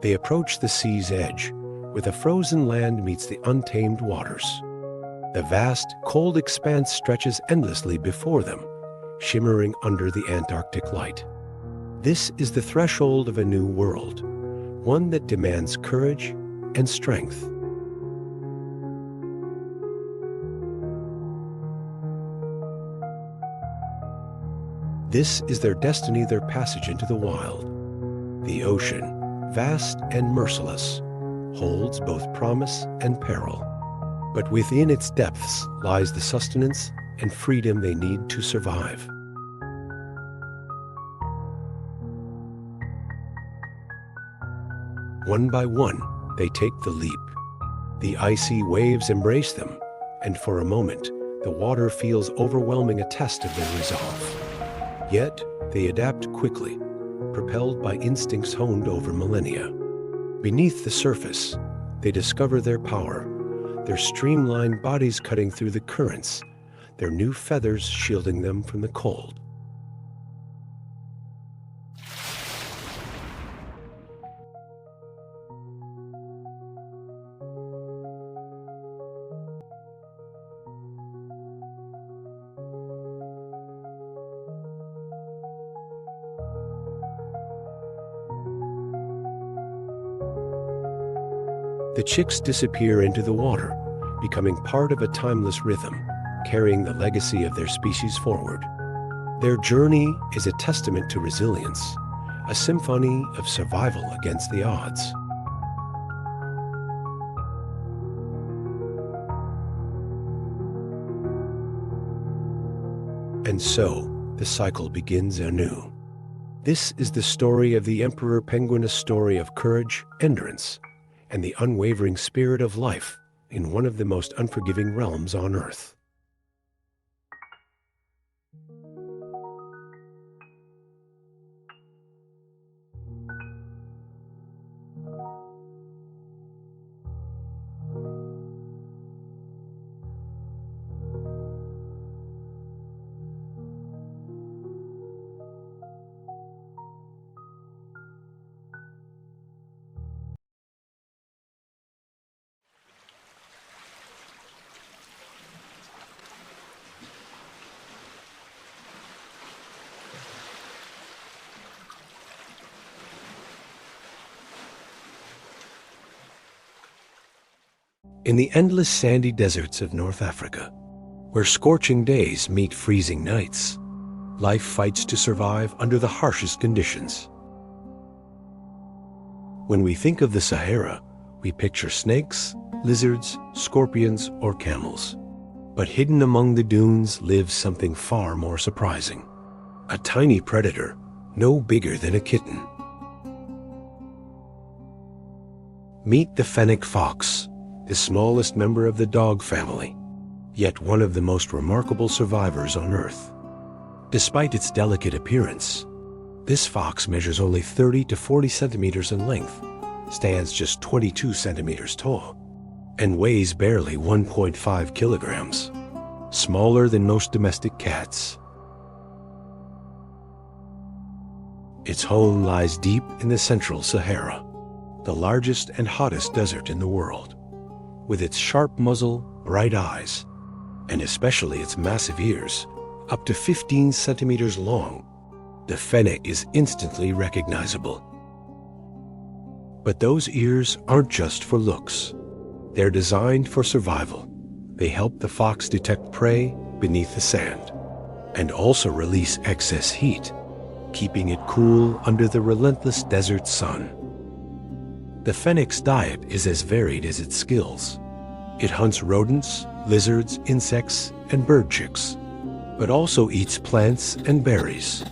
They approach the sea's edge, where the frozen land meets the untamed waters. The vast, cold expanse stretches endlessly before them, shimmering under the Antarctic light. This is the threshold of a new world, one that demands courage and strength. This is their destiny, their passage into the wild. The ocean, vast and merciless, holds both promise and peril. But within its depths lies the sustenance and freedom they need to survive. One by one, they take the leap. The icy waves embrace them, and for a moment, the water feels overwhelming, a test of their resolve. Yet, they adapt quickly, propelled by instincts honed over millennia. Beneath the surface, they discover their power, their streamlined bodies cutting through the currents, their new feathers shielding them from the cold. The chicks disappear into the water, becoming part of a timeless rhythm, carrying the legacy of their species forward. Their journey is a testament to resilience, a symphony of survival against the odds. And so, the cycle begins anew. This is the story of the emperor penguin, a story of courage, endurance, and the unwavering spirit of life in one of the most unforgiving realms on Earth. In the endless sandy deserts of North Africa, where scorching days meet freezing nights, life fights to survive under the harshest conditions. When we think of the Sahara, we picture snakes, lizards, scorpions, or camels. But hidden among the dunes lives something far more surprising. A tiny predator, no bigger than a kitten. Meet the Fennec fox, the smallest member of the dog family, yet one of the most remarkable survivors on Earth. Despite its delicate appearance, this fox measures only 30 to 40 centimeters in length, stands just 22 centimeters tall, and weighs barely 1.5 kilograms, smaller than most domestic cats. Its home lies deep in the central Sahara, the largest and hottest desert in the world. With its sharp muzzle, bright eyes, and especially its massive ears, up to 15 centimeters long, the Fennec is instantly recognizable. But those ears aren't just for looks. They're designed for survival. They help the fox detect prey beneath the sand, and also release excess heat, keeping it cool under the relentless desert sun. The Fennec's diet is as varied as its skills. It hunts rodents, lizards, insects, and bird chicks, but also eats plants and berries,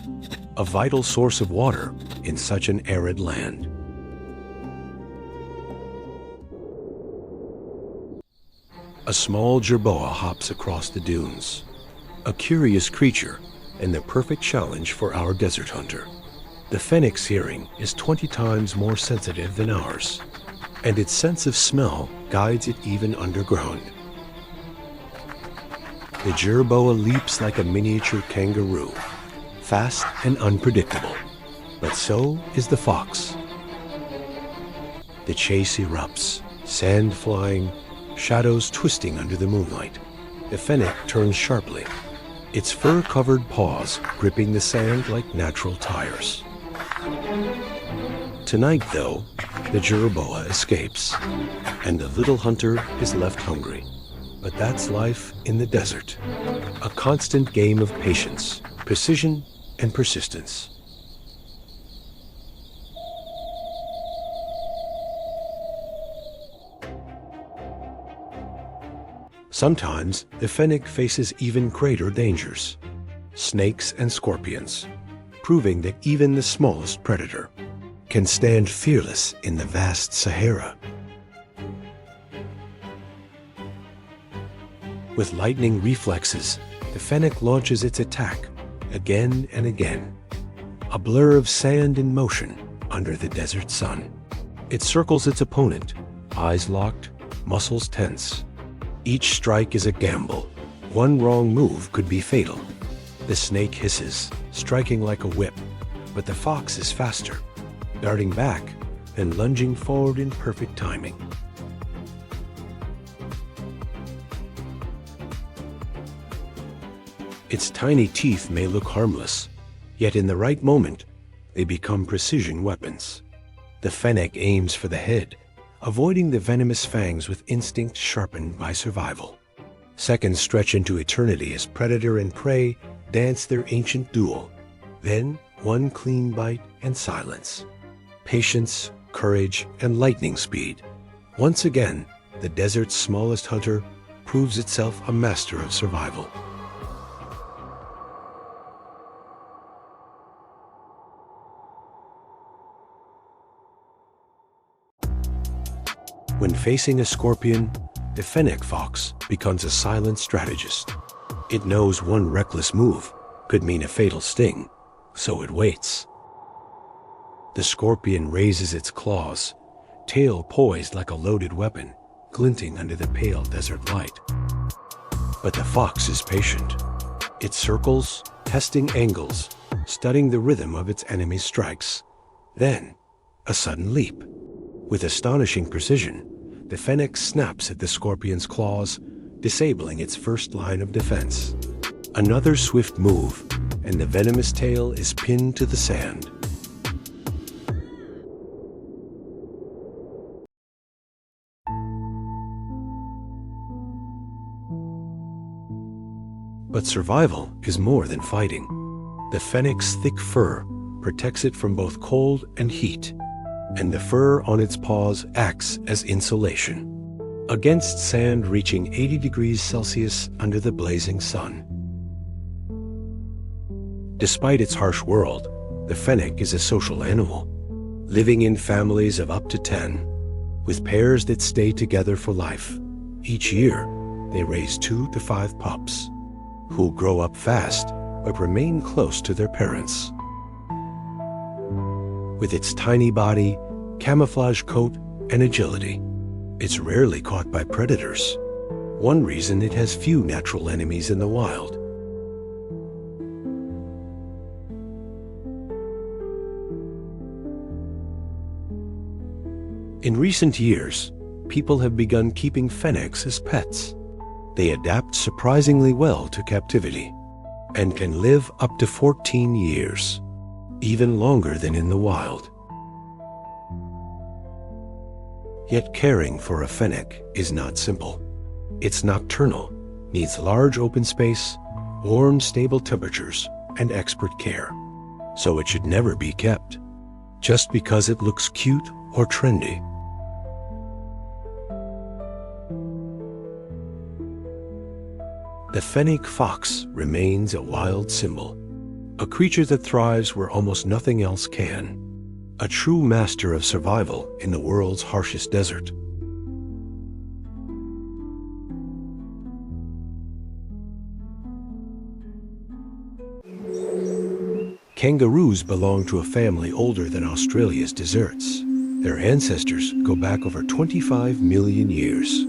a vital source of water in such an arid land. A small jerboa hops across the dunes, a curious creature and the perfect challenge for our desert hunter. The Fennec's hearing is 20 times more sensitive than ours, and its sense of smell guides it even underground. The jerboa leaps like a miniature kangaroo, fast and unpredictable, but so is the fox. The chase erupts, sand flying, shadows twisting under the moonlight. The Fennec turns sharply, its fur-covered paws gripping the sand like natural tires. Tonight, though, the jerboa escapes, and the little hunter is left hungry. But that's life in the desert, a constant game of patience, precision, and persistence. Sometimes the Fennec faces even greater dangers, snakes and scorpions, proving that even the smallest predator can stand fearless in the vast Sahara. With lightning reflexes, the Fennec launches its attack again and again, a blur of sand in motion under the desert sun. It circles its opponent, eyes locked, muscles tense. Each strike is a gamble. One wrong move could be fatal. The snake hisses, striking like a whip, but the fox is faster, darting back and lunging forward in perfect timing. Its tiny teeth may look harmless, yet in the right moment, they become precision weapons. The Fennec aims for the head, avoiding the venomous fangs with instinct sharpened by survival. Seconds stretch into eternity as predator and prey dance their ancient duel. Then, one clean bite and silence. Patience, courage, and lightning speed. Once again, the desert's smallest hunter proves itself a master of survival. When facing a scorpion, the Fennec fox becomes a silent strategist. It knows one reckless move could mean a fatal sting, so it waits. The scorpion raises its claws, tail poised like a loaded weapon, glinting under the pale desert light. But the fox is patient. It circles, testing angles, studying the rhythm of its enemy's strikes. Then, a sudden leap. With astonishing precision, the Fennec snaps at the scorpion's claws, disabling its first line of defense. Another swift move, and the venomous tail is pinned to the sand. But survival is more than fighting. The Fennec's thick fur protects it from both cold and heat, and the fur on its paws acts as insulation against sand reaching 80 degrees Celsius under the blazing sun. Despite its harsh world, the Fennec is a social animal, living in families of up to 10, with pairs that stay together for life. Each year, they raise 2 to 5 pups, who grow up fast but remain close to their parents. With its tiny body, camouflage coat, and agility, it's rarely caught by predators. One reason it has few natural enemies in the wild. In recent years, people have begun keeping Fennecs as pets. They adapt surprisingly well to captivity and can live up to 14 years, even longer than in the wild. Yet caring for a Fennec is not simple. It's nocturnal, needs large open space, warm, stable temperatures, and expert care. So it should never be kept, just because it looks cute or trendy. The Fennec fox remains a wild symbol, a creature that thrives where almost nothing else can, a true master of survival in the world's harshest desert. Kangaroos belong to a family older than Australia's deserts. Their ancestors go back over 25 million years.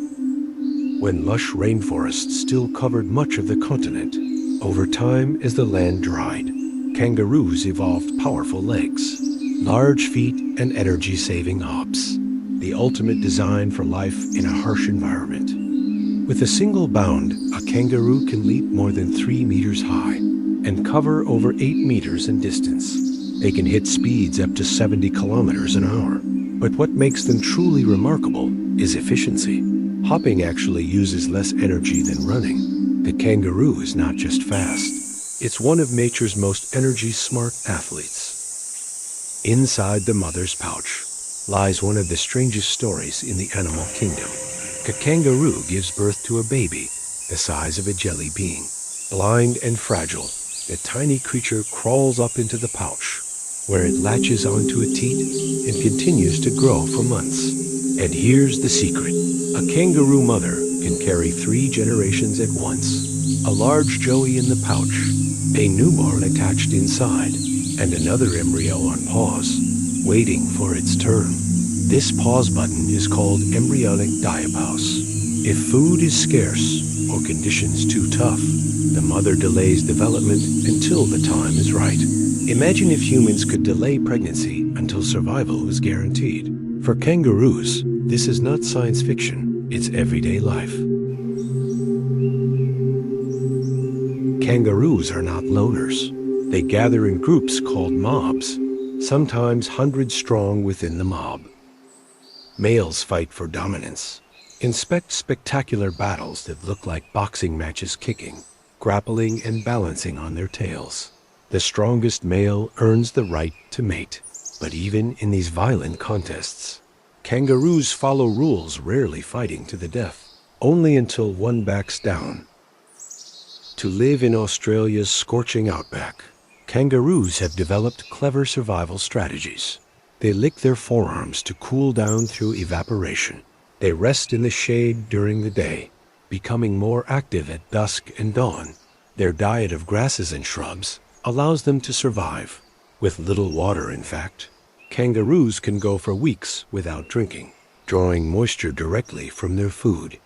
When lush rainforests still covered much of the continent, over time as the land dried, kangaroos evolved powerful legs, large feet, and energy-saving hops, the ultimate design for life in a harsh environment. With a single bound, a kangaroo can leap more than 3 meters high and cover over 8 meters in distance. They can hit speeds up to 70 kilometers an hour. But what makes them truly remarkable is efficiency. Hopping actually uses less energy than running. The kangaroo is not just fast, it's one of nature's most energy-smart athletes. Inside the mother's pouch lies one of the strangest stories in the animal kingdom. A kangaroo gives birth to a baby the size of a jelly bean. Blind and fragile, the tiny creature crawls up into the pouch, where it latches onto a teat and continues to grow for months. And here's the secret. A kangaroo mother can carry 3 generations at once. A large joey in the pouch, a newborn attached inside, and another embryo on pause, waiting for its turn. This pause button is called embryonic diapause. If food is scarce or conditions too tough, the mother delays development until the time is right. Imagine if humans could delay pregnancy until survival was guaranteed. For kangaroos, this is not science fiction, it's everyday life. Kangaroos are not loners. They gather in groups called mobs, sometimes hundreds strong within the mob. Males fight for dominance. Inspect spectacular battles that look like boxing matches, kicking, grappling, and balancing on their tails. The strongest male earns the right to mate. But even in these violent contests, kangaroos follow rules, rarely fighting to the death, only until one backs down. To live in Australia's scorching outback, kangaroos have developed clever survival strategies. They lick their forearms to cool down through evaporation. They rest in the shade during the day, becoming more active at dusk and dawn. Their diet of grasses and shrubs allows them to survive, with little water in fact. Kangaroos can go for weeks without drinking, drawing moisture directly from their food.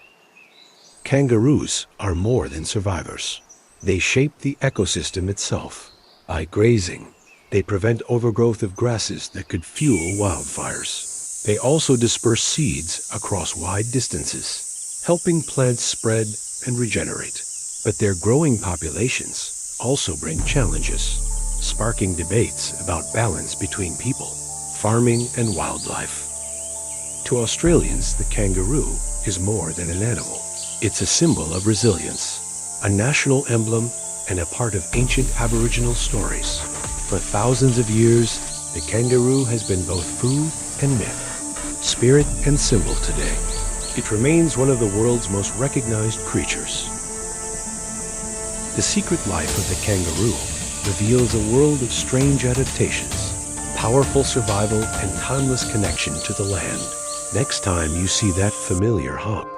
Kangaroos are more than survivors. They shape the ecosystem itself. By grazing, they prevent overgrowth of grasses that could fuel wildfires. They also disperse seeds across wide distances, helping plants spread and regenerate. But their growing populations also bring challenges, sparking debates about balance between people, farming, and wildlife. To Australians, the kangaroo is more than an animal. It's a symbol of resilience, a national emblem, and a part of ancient Aboriginal stories. For thousands of years, the kangaroo has been both food and myth, spirit and symbol today. It remains one of the world's most recognized creatures. The secret life of the kangaroo reveals a world of strange adaptations, powerful survival, and timeless connection to the land. Next time you see that familiar hop,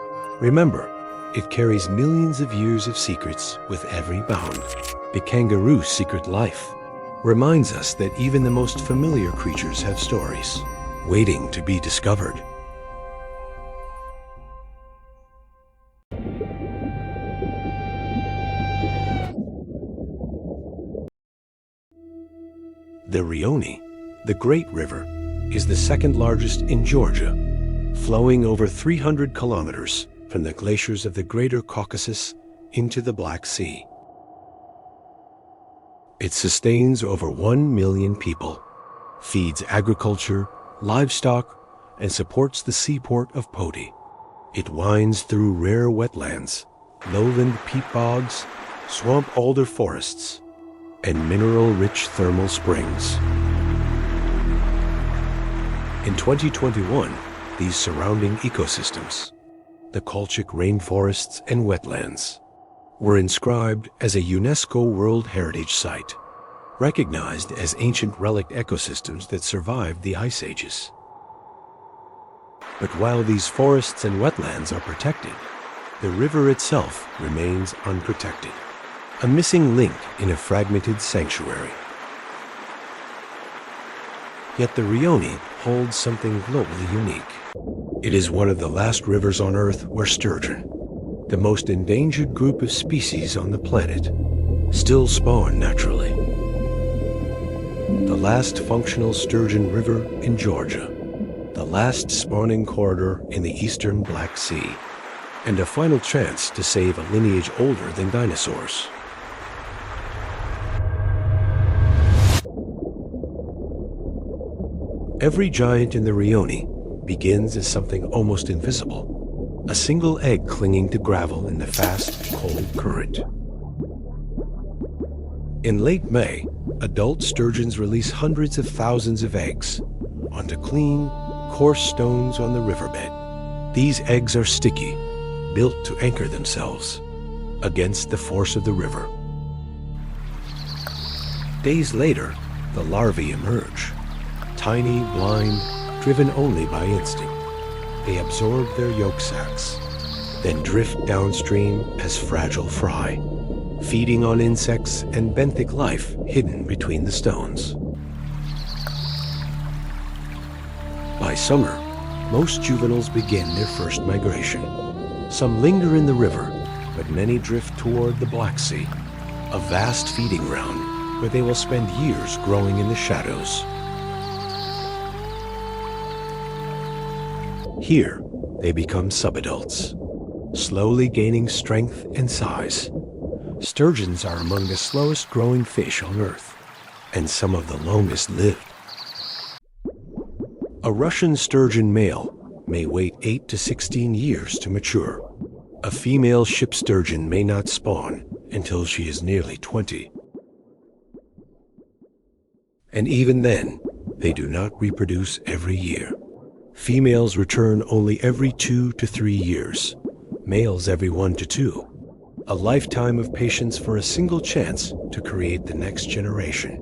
remember, it carries millions of years of secrets with every bound. The kangaroo's secret life reminds us that even the most familiar creatures have stories, waiting to be discovered. The Rioni, the Great River, is the second largest in Georgia, flowing over 300 kilometers from the glaciers of the Greater Caucasus into the Black Sea. It sustains over 1 million people, feeds agriculture, livestock, and supports the seaport of Poti. It winds through rare wetlands, lowland peat bogs, swamp alder forests, and mineral-rich thermal springs. In 2021, these surrounding ecosystems, the Colchic rainforests and wetlands, were inscribed as a UNESCO World Heritage Site, recognized as ancient relic ecosystems that survived the ice ages. But while these forests and wetlands are protected, the river itself remains unprotected, a missing link in a fragmented sanctuary. Yet the Rioni holds something globally unique. It is one of the last rivers on Earth where sturgeon, the most endangered group of species on the planet, still spawn naturally. The last functional sturgeon river in Georgia, the last spawning corridor in the eastern Black Sea, and a final chance to save a lineage older than dinosaurs. Every giant in the Rioni begins as something almost invisible, a single egg clinging to gravel in the fast, cold current. In late May, adult sturgeons release hundreds of thousands of eggs onto clean, coarse stones on the riverbed. These eggs are sticky, built to anchor themselves against the force of the river. Days later, the larvae emerge. Tiny, blind, driven only by instinct. They absorb their yolk sacs, then drift downstream as fragile fry, feeding on insects and benthic life hidden between the stones. By summer, most juveniles begin their first migration. Some linger in the river, but many drift toward the Black Sea, a vast feeding ground where they will spend years growing in the shadows. Here, they become subadults, slowly gaining strength and size. Sturgeons are among the slowest growing fish on Earth, and some of the longest lived. A Russian sturgeon male may wait 8 to 16 years to mature. A female ship sturgeon may not spawn until she is nearly 20. And even then, they do not reproduce every year. Females return only every 2 to 3 years, males every 1 to 2. A lifetime of patience for a single chance to create the next generation.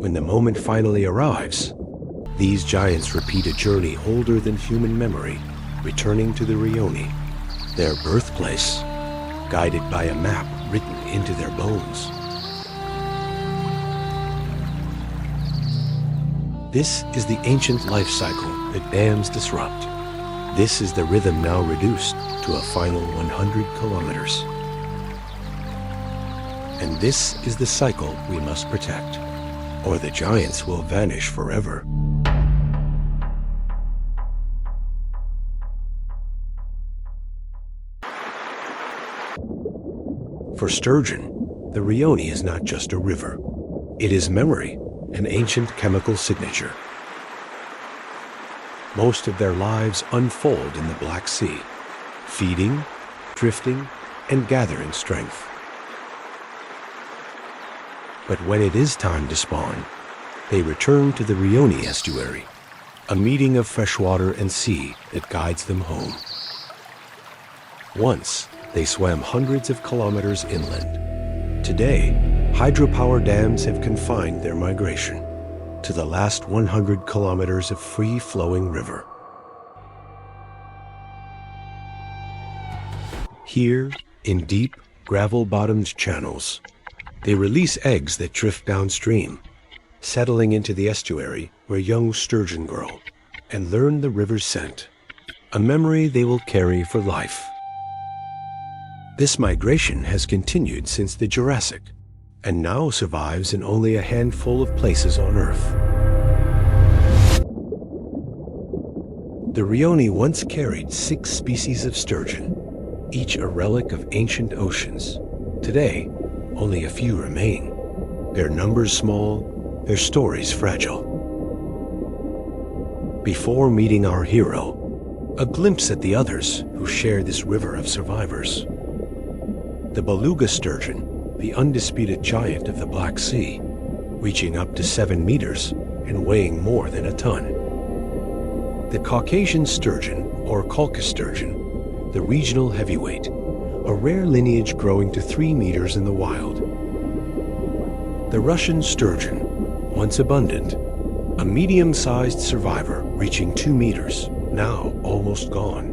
When the moment finally arrives, These giants repeat a journey older than human memory, returning to the Rioni, their birthplace, guided by a map written into their bones. This is the ancient life cycle that dams disrupt. This is the rhythm now reduced to a final 100 kilometers. And this is the cycle we must protect, or the giants will vanish forever. For Sturgeon, the Rioni is not just a river. It is memory, an ancient chemical signature. Most of their lives unfold in the Black Sea, feeding, drifting, and gathering strength. But when it is time to spawn, they return to the Rioni estuary, a meeting of freshwater and sea that guides them home. Once, they swam hundreds of kilometers inland. Today, hydropower dams have confined their migration to the last 100 kilometers of free-flowing river. Here, in deep, gravel-bottomed channels, they release eggs that drift downstream, settling into the estuary where young sturgeon grow and learn the river's scent, a memory they will carry for life. This migration has continued since the Jurassic, and now survives in only a handful of places on Earth. The Rioni once carried 6 species of sturgeon, each a relic of ancient oceans. Today, only a few remain. Their numbers small, their stories fragile. Before meeting our hero, a glimpse at the others who share this river of survivors. The beluga sturgeon, the undisputed giant of the Black Sea, reaching up to 7 meters and weighing more than a ton. The Caucasian sturgeon, or Cauca sturgeon, the regional heavyweight, a rare lineage growing to 3 meters in the wild. The Russian sturgeon, once abundant, a medium-sized survivor reaching 2 meters, now almost gone.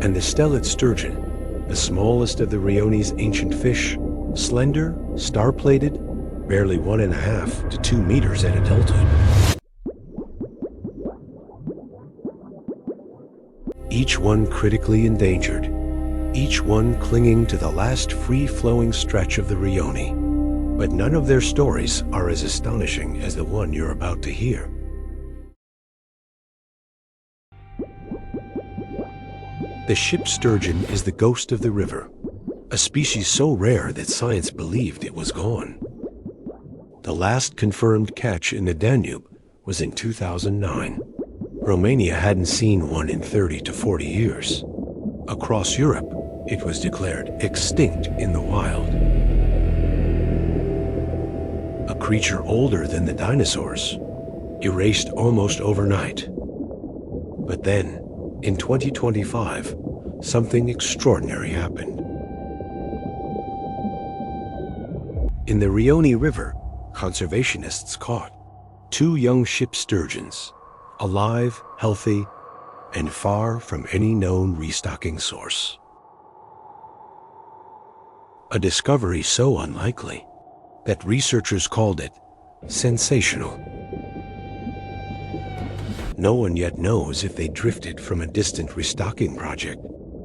And the stellate sturgeon, the smallest of the Rioni's ancient fish, slender, star-plated, barely 1.5 to 2 meters at adulthood. Each one critically endangered, each one clinging to the last free-flowing stretch of the Rioni. But none of their stories are as astonishing as the one you're about to hear. The ship sturgeon is the ghost of the river, a species so rare that science believed it was gone. The last confirmed catch in the Danube was in 2009. Romania hadn't seen one in 30 to 40 years. Across Europe, it was declared extinct in the wild. A creature older than the dinosaurs, erased almost overnight. But then, in 2025, something extraordinary happened. In the Rioni River, conservationists caught 2 young ship sturgeons, alive, healthy, and far from any known restocking source. A discovery so unlikely that researchers called it sensational. No one yet knows if they drifted from a distant restocking project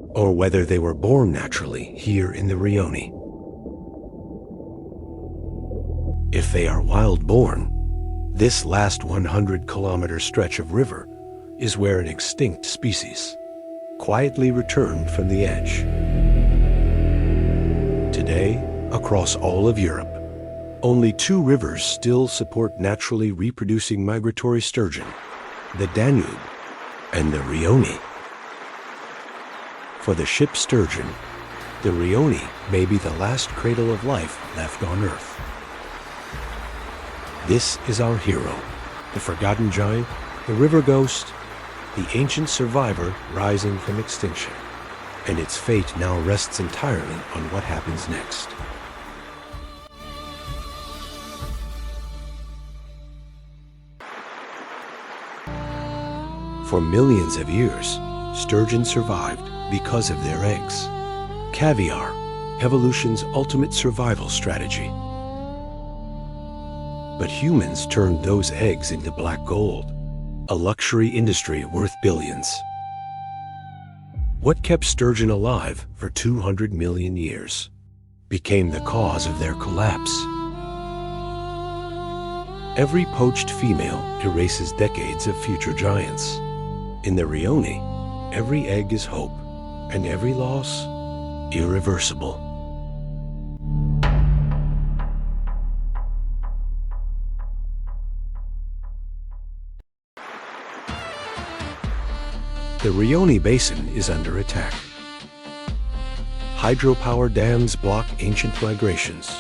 or whether they were born naturally here in the Rioni. If they are wild-born, this last 100-kilometer stretch of river is where an extinct species quietly returned from the edge. Today, across all of Europe, only 2 rivers still support naturally reproducing migratory sturgeon, the Danube and the Rioni. For the ship sturgeon, the Rioni may be the last cradle of life left on Earth. This is our hero, the forgotten giant, the river ghost, the ancient survivor rising from extinction. And its fate now rests entirely on what happens next. For millions of years, sturgeon survived because of their eggs. Caviar, evolution's ultimate survival strategy. But humans turned those eggs into black gold, a luxury industry worth billions. What kept sturgeon alive for 200 million years became the cause of their collapse. Every poached female erases decades of future giants. In the Rione, every egg is hope, and every loss, irreversible. The Rione Basin is under attack. Hydropower dams block ancient migrations.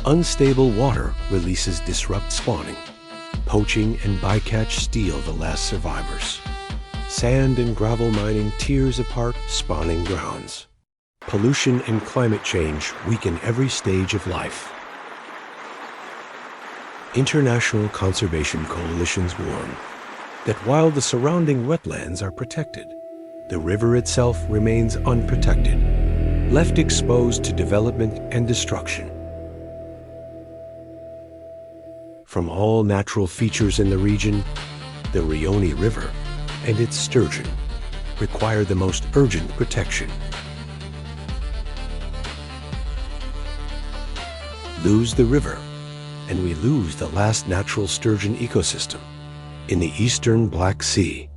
Unstable water releases disrupt spawning. Poaching and bycatch steal the last survivors. Sand and gravel mining tears apart spawning grounds. Pollution and climate change weaken every stage of life. International conservation coalitions warn that while the surrounding wetlands are protected, the river itself remains unprotected, left exposed to development and destruction. From all natural features in the region, the Rione River and its sturgeon require the most urgent protection. Lose the river, and we lose the last natural sturgeon ecosystem in the eastern Black Sea.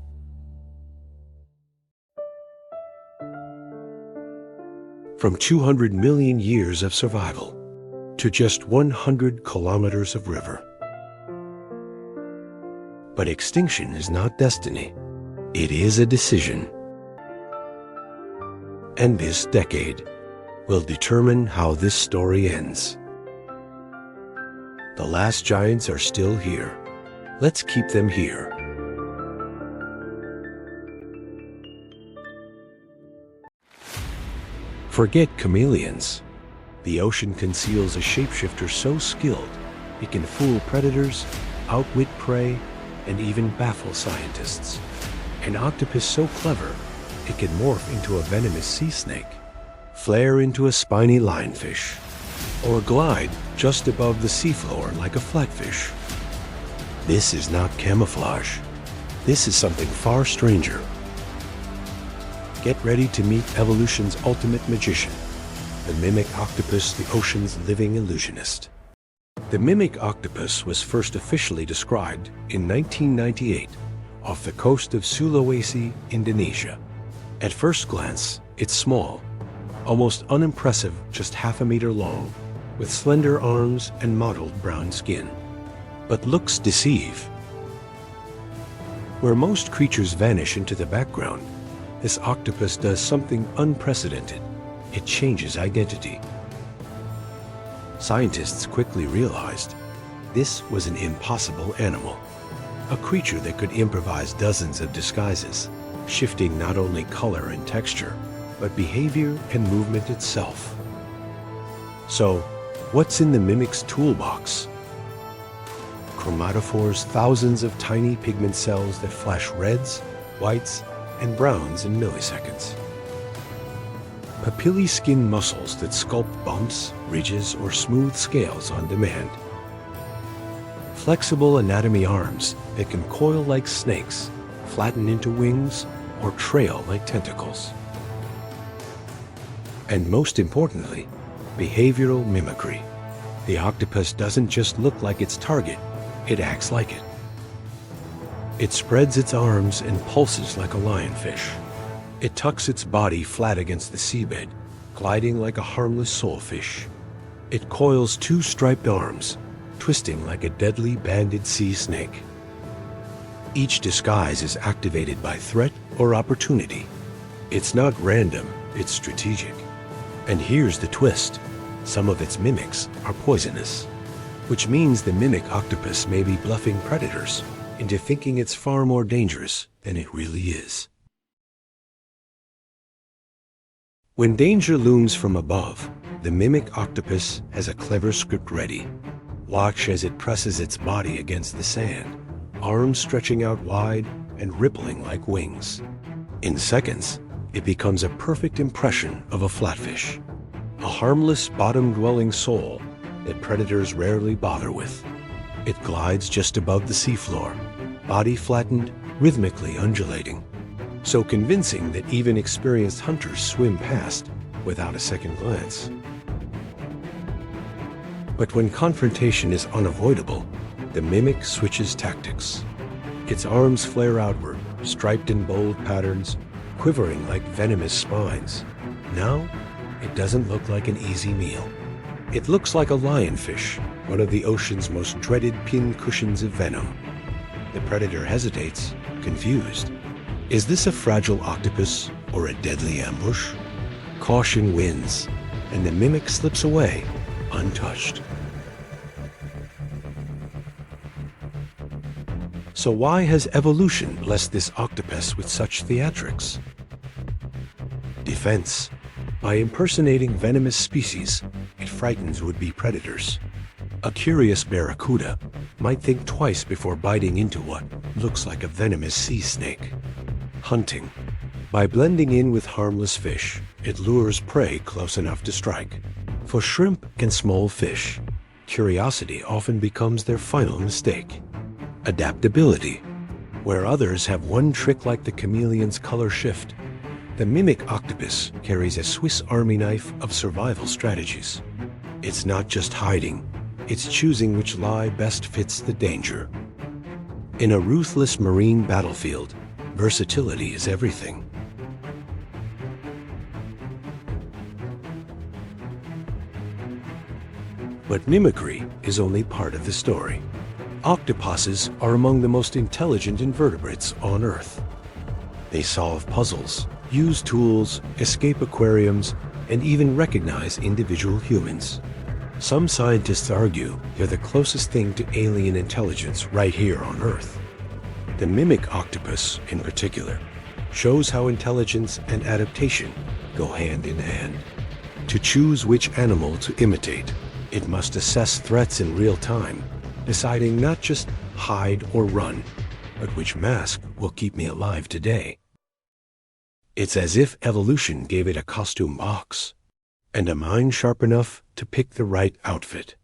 From 200 million years of survival to just 100 kilometers of river. But extinction is not destiny. It is a decision. And this decade will determine how this story ends. The last giants are still here. Let's keep them here. Forget chameleons. The ocean conceals a shapeshifter so skilled it can fool predators, outwit prey, and even baffle scientists. An octopus so clever it can morph into a venomous sea snake, flare into a spiny lionfish, or glide just above the seafloor like a flatfish. This is not camouflage. This is something far stranger. Get ready to meet evolution's ultimate magician, the mimic octopus, the ocean's living illusionist. The mimic octopus was first officially described in 1998 off the coast of Sulawesi, Indonesia. At first glance, it's small, almost unimpressive, just half a meter long, with slender arms and mottled brown skin. But looks deceive. Where most creatures vanish into the background, this octopus does something unprecedented. It changes identity. Scientists quickly realized this was an impossible animal, a creature that could improvise dozens of disguises, shifting not only color and texture, but behavior and movement itself. So, what's in the mimic's toolbox? Chromatophores, thousands of tiny pigment cells that flash reds, whites, and browns in milliseconds. Papillae skin muscles that sculpt bumps, ridges, or smooth scales on demand. Flexible anatomy arms that can coil like snakes, flatten into wings, or trail like tentacles. And most importantly, behavioral mimicry. The octopus doesn't just look like its target, it acts like it. It spreads its arms and pulses like a lionfish. It tucks its body flat against the seabed, gliding like a harmless soulfish. It coils two striped arms, twisting like a deadly banded sea snake. Each disguise is activated by threat or opportunity. It's not random, it's strategic. And here's the twist. Some of its mimics are poisonous, which means the mimic octopus may be bluffing predators into thinking it's far more dangerous than it really is. When danger looms from above, the mimic octopus has a clever script ready. Watch as it presses its body against the sand, arms stretching out wide and rippling like wings. In seconds, it becomes a perfect impression of a flatfish, a harmless bottom-dwelling soul that predators rarely bother with. It glides just above the seafloor, body flattened, rhythmically undulating, so convincing that even experienced hunters swim past without a second glance. But when confrontation is unavoidable, the mimic switches tactics. Its arms flare outward, striped in bold patterns, quivering like venomous spines. Now, it doesn't look like an easy meal. It looks like a lionfish, one of the ocean's most dreaded pincushions of venom. The predator hesitates, confused. Is this a fragile octopus or a deadly ambush? Caution wins, and the mimic slips away, untouched. So why has evolution blessed this octopus with such theatrics? Defense. By impersonating venomous species, it frightens would-be predators. A curious barracuda might think twice before biting into what looks like a venomous sea snake. Hunting. By blending in with harmless fish, it lures prey close enough to strike. For shrimp and small fish, curiosity often becomes their final mistake. Adaptability. Where others have one trick like the chameleon's color shift, the mimic octopus carries a Swiss Army knife of survival strategies. It's not just hiding, it's choosing which lie best fits the danger. In a ruthless marine battlefield, versatility is everything. But mimicry is only part of the story. Octopuses are among the most intelligent invertebrates on Earth. They solve puzzles, use tools, escape aquariums, and even recognize individual humans. Some scientists argue they're the closest thing to alien intelligence right here on Earth. The mimic octopus, in particular, shows how intelligence and adaptation go hand in hand. To choose which animal to imitate, it must assess threats in real time, deciding not just hide or run, but which mask will keep me alive today. It's as if evolution gave it a costume box and a mind sharp enough to pick the right outfit.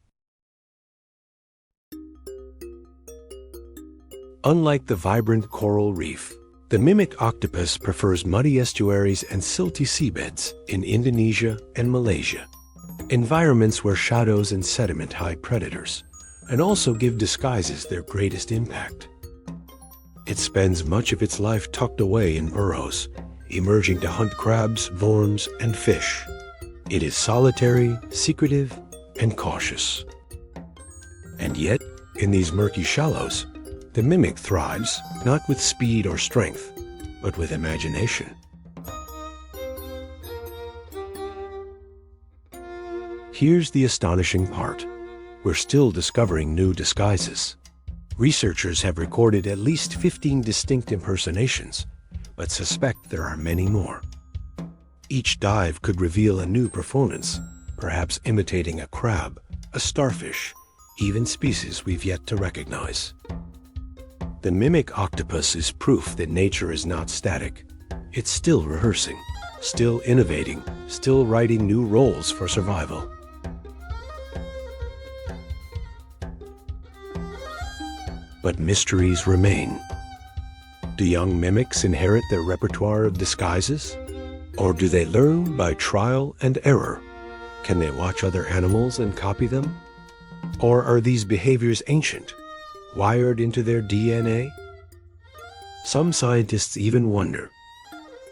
Unlike the vibrant coral reef, the mimic octopus prefers muddy estuaries and silty seabeds in Indonesia and Malaysia, environments where shadows and sediment hide predators and also give disguises their greatest impact. It spends much of its life tucked away in burrows, emerging to hunt crabs, worms, and fish. It is solitary, secretive, and cautious. And yet, in these murky shallows, the mimic thrives not with speed or strength, but with imagination. Here's the astonishing part. We're still discovering new disguises. Researchers have recorded at least 15 distinct impersonations, but suspect there are many more. Each dive could reveal a new performance, perhaps imitating a crab, a starfish, even species we've yet to recognize. The mimic octopus is proof that nature is not static. It's still rehearsing, still innovating, still writing new roles for survival. But mysteries remain. Do young mimics inherit their repertoire of disguises? Or do they learn by trial and error? Can they watch other animals and copy them? Or are these behaviors ancient, wired into their DNA? Some scientists even wonder,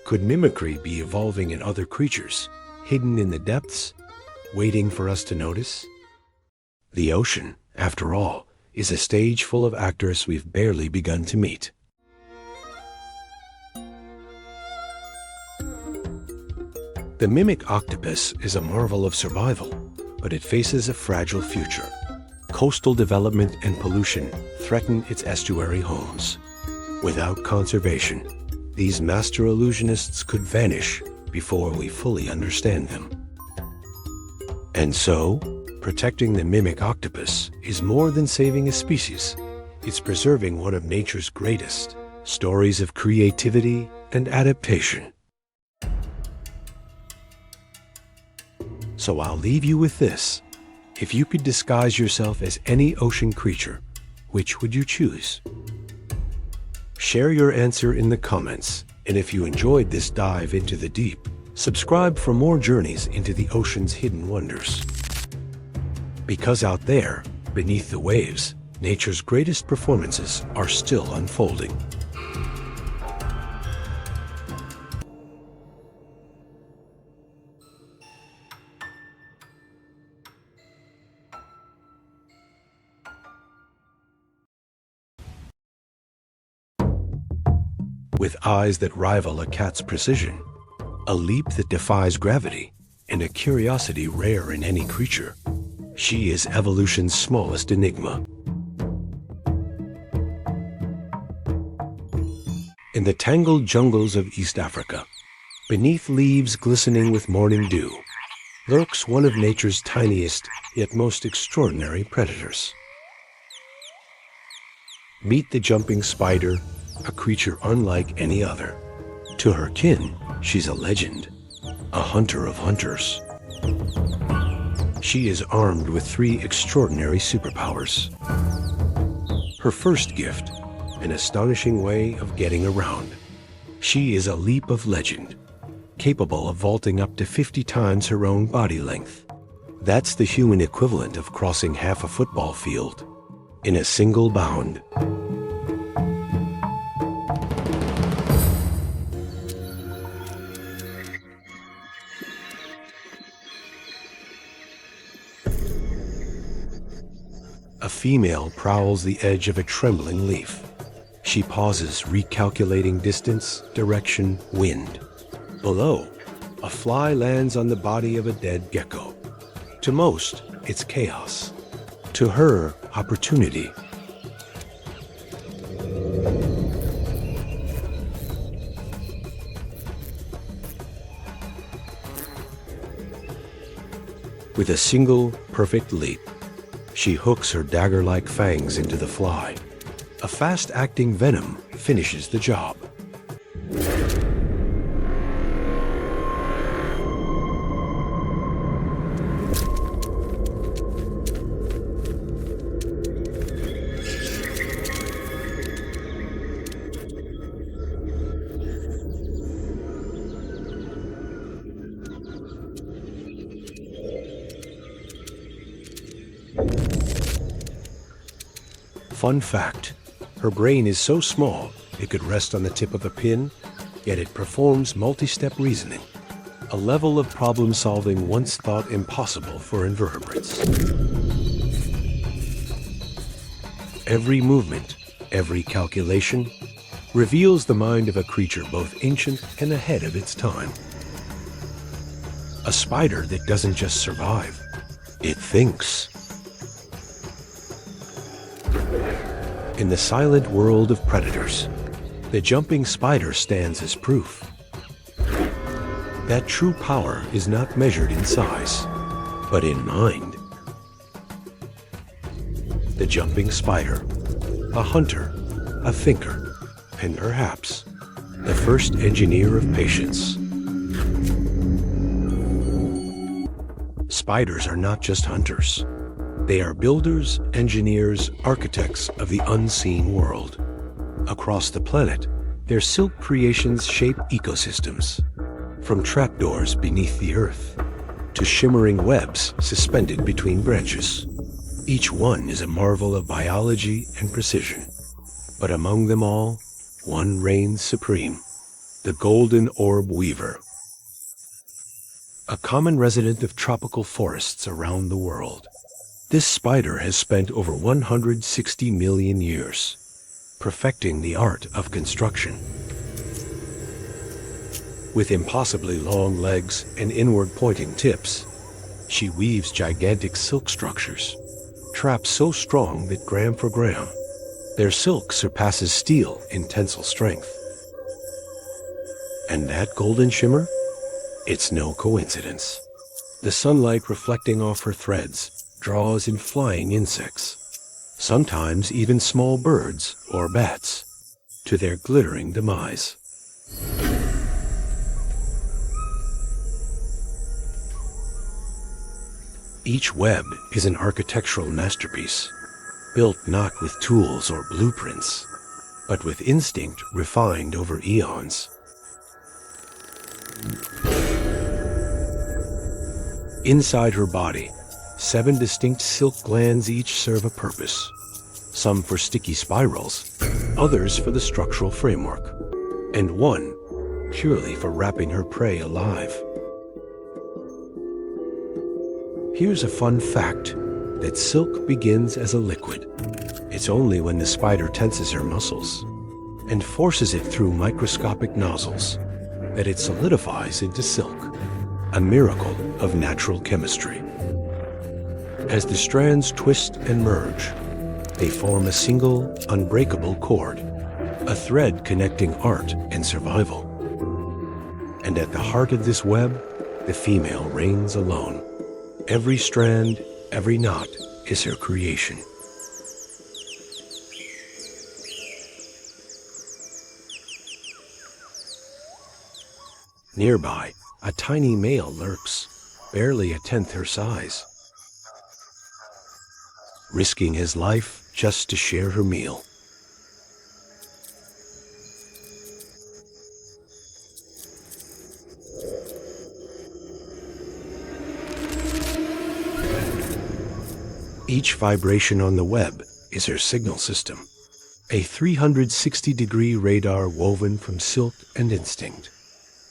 could mimicry be evolving in other creatures, hidden in the depths, waiting for us to notice? The ocean, after all, is a stage full of actors we've barely begun to meet. The mimic octopus is a marvel of survival, but it faces a fragile future. Coastal development and pollution threaten its estuary homes. Without conservation, these master illusionists could vanish before we fully understand them. And so, protecting the mimic octopus is more than saving a species. It's preserving one of nature's greatest Stories of creativity and adaptation. So I'll leave you with this. If you could disguise yourself as any ocean creature, which would you choose? Share your answer in the comments, and if you enjoyed this dive into the deep, subscribe for more journeys into the ocean's hidden wonders. Because out there, beneath the waves, nature's greatest performances are still unfolding. With eyes that rival a cat's precision, a leap that defies gravity, and a curiosity rare in any creature, she is evolution's smallest enigma. In the tangled jungles of East Africa, beneath leaves glistening with morning dew, lurks one of nature's tiniest yet most extraordinary predators. Meet the jumping spider, a creature unlike any other. To her kin, she's a legend, a hunter of hunters. She is armed with 3 extraordinary superpowers. Her first gift, an astonishing way of getting around. She is a leap of legend, capable of vaulting up to 50 times her own body length. That's the human equivalent of crossing half a football field in a single bound. A female prowls the edge of a trembling leaf. She pauses, recalculating distance, direction, wind. Below, a fly lands on the body of a dead gecko. To most, it's chaos. To her, opportunity. With a single, perfect leap, she hooks her dagger-like fangs into the fly. A fast-acting venom finishes the job. Fun fact, her brain is so small it could rest on the tip of a pin, yet it performs multi-step reasoning, a level of problem-solving once thought impossible for invertebrates. Every movement, every calculation, reveals the mind of a creature both ancient and ahead of its time. A spider that doesn't just survive, it thinks. In the silent world of predators, the jumping spider stands as proof that true power is not measured in size, but in mind. The jumping spider, a hunter, a thinker, and perhaps the first engineer of patience. Spiders are not just hunters. They are builders, engineers, architects of the unseen world. Across the planet, their silk creations shape ecosystems, from trapdoors beneath the earth to shimmering webs suspended between branches. Each one is a marvel of biology and precision. But among them all, one reigns supreme, the golden orb weaver. A common resident of tropical forests around the world. This spider has spent over 160 million years, perfecting the art of construction. With impossibly long legs and inward-pointing tips, she weaves gigantic silk structures, traps so strong that gram for gram, their silk surpasses steel in tensile strength. And that golden shimmer? It's no coincidence. The sunlight reflecting off her threads draws in flying insects, sometimes even small birds or bats. to their glittering demise. Each web is an architectural masterpiece, built not with tools or blueprints, but with instinct refined over eons. Inside her body, 7 distinct silk glands each serve a purpose, some for sticky spirals, others for the structural framework, and one purely for wrapping her prey alive. Here's a fun fact, that silk begins as a liquid. It's only when the spider tenses her muscles and forces it through microscopic nozzles that it solidifies into silk, a miracle of natural chemistry. As the strands twist and merge, they form a single, unbreakable cord, a thread connecting art and survival. And at the heart of this web, the female reigns alone. Every strand, every knot is her creation. Nearby, a tiny male lurks, barely a tenth her size, risking his life just to share her meal. Each vibration on the web is her signal system, a 360-degree radar woven from silk and instinct.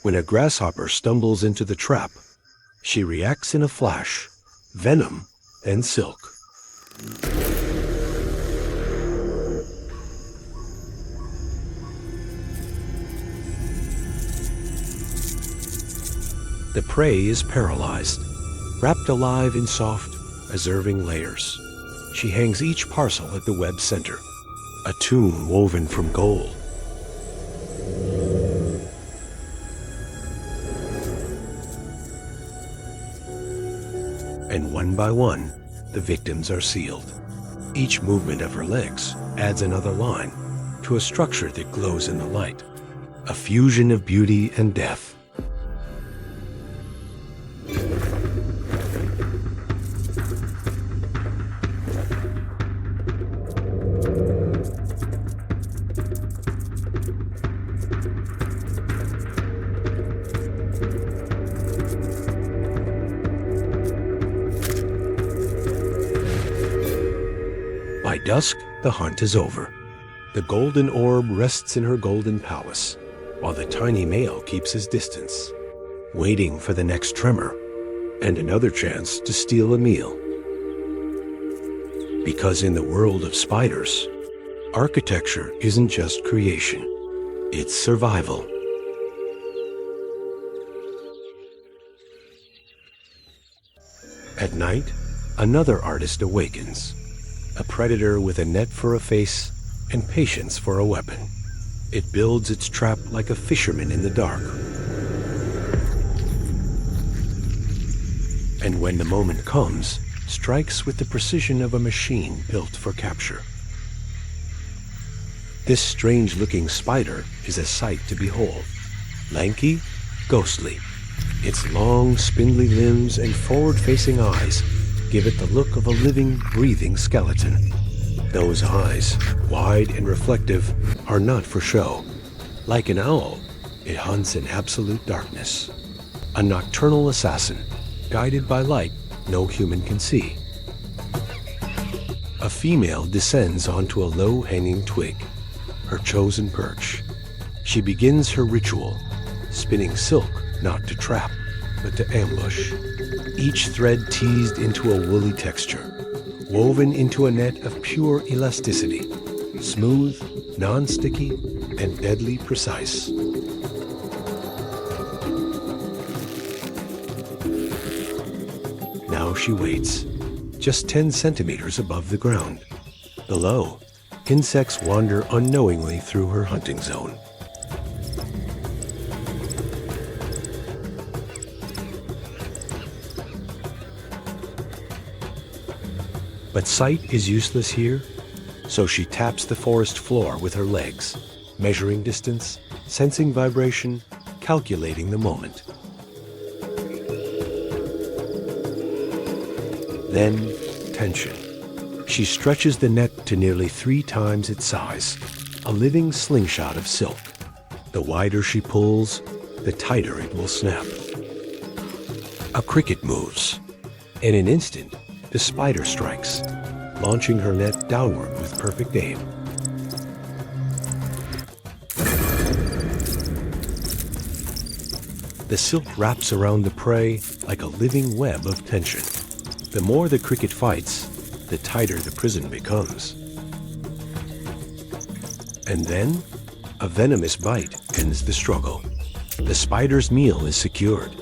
When a grasshopper stumbles into the trap, she reacts in a flash, venom and silk. The prey is paralyzed, wrapped alive in soft, preserving layers. She hangs each parcel at the web's center, a tune woven from gold. And one by one, the victims are sealed. Each movement of her legs adds another line to a structure that glows in the light, a fusion of beauty and death. By dusk, the hunt is over. The golden orb rests in her golden palace, while the tiny male keeps his distance, waiting for the next tremor and another chance to steal a meal. Because in the world of spiders, architecture isn't just creation, it's survival. At night, another artist awakens. A predator with a net for a face and patience for a weapon. It builds its trap like a fisherman in the dark. And when the moment comes, strikes with the precision of a machine built for capture. This strange-looking spider is a sight to behold. Lanky, ghostly. Its long, spindly limbs and forward-facing eyes give it the look of a living, breathing skeleton. Those eyes, wide and reflective, are not for show. Like an owl, it hunts in absolute darkness. A nocturnal assassin, guided by light no human can see. A female descends onto a low-hanging twig, her chosen perch. She begins her ritual, spinning silk not to trap, but to ambush. Each thread teased into a woolly texture, woven into a net of pure elasticity, smooth, non-sticky, and deadly precise. Now she waits, just 10 centimeters above the ground. Below, insects wander unknowingly through her hunting zone. But sight is useless here, so she taps the forest floor with her legs, measuring distance, sensing vibration, calculating the moment. Then, tension. She stretches the net to nearly 3 times its size, a living slingshot of silk. The wider she pulls, the tighter it will snap. A cricket moves. In an instant, the spider strikes, launching her net downward with perfect aim. The silk wraps around the prey like a living web of tension. The more the cricket fights, the tighter the prison becomes. And then, a venomous bite ends the struggle. The spider's meal is secured.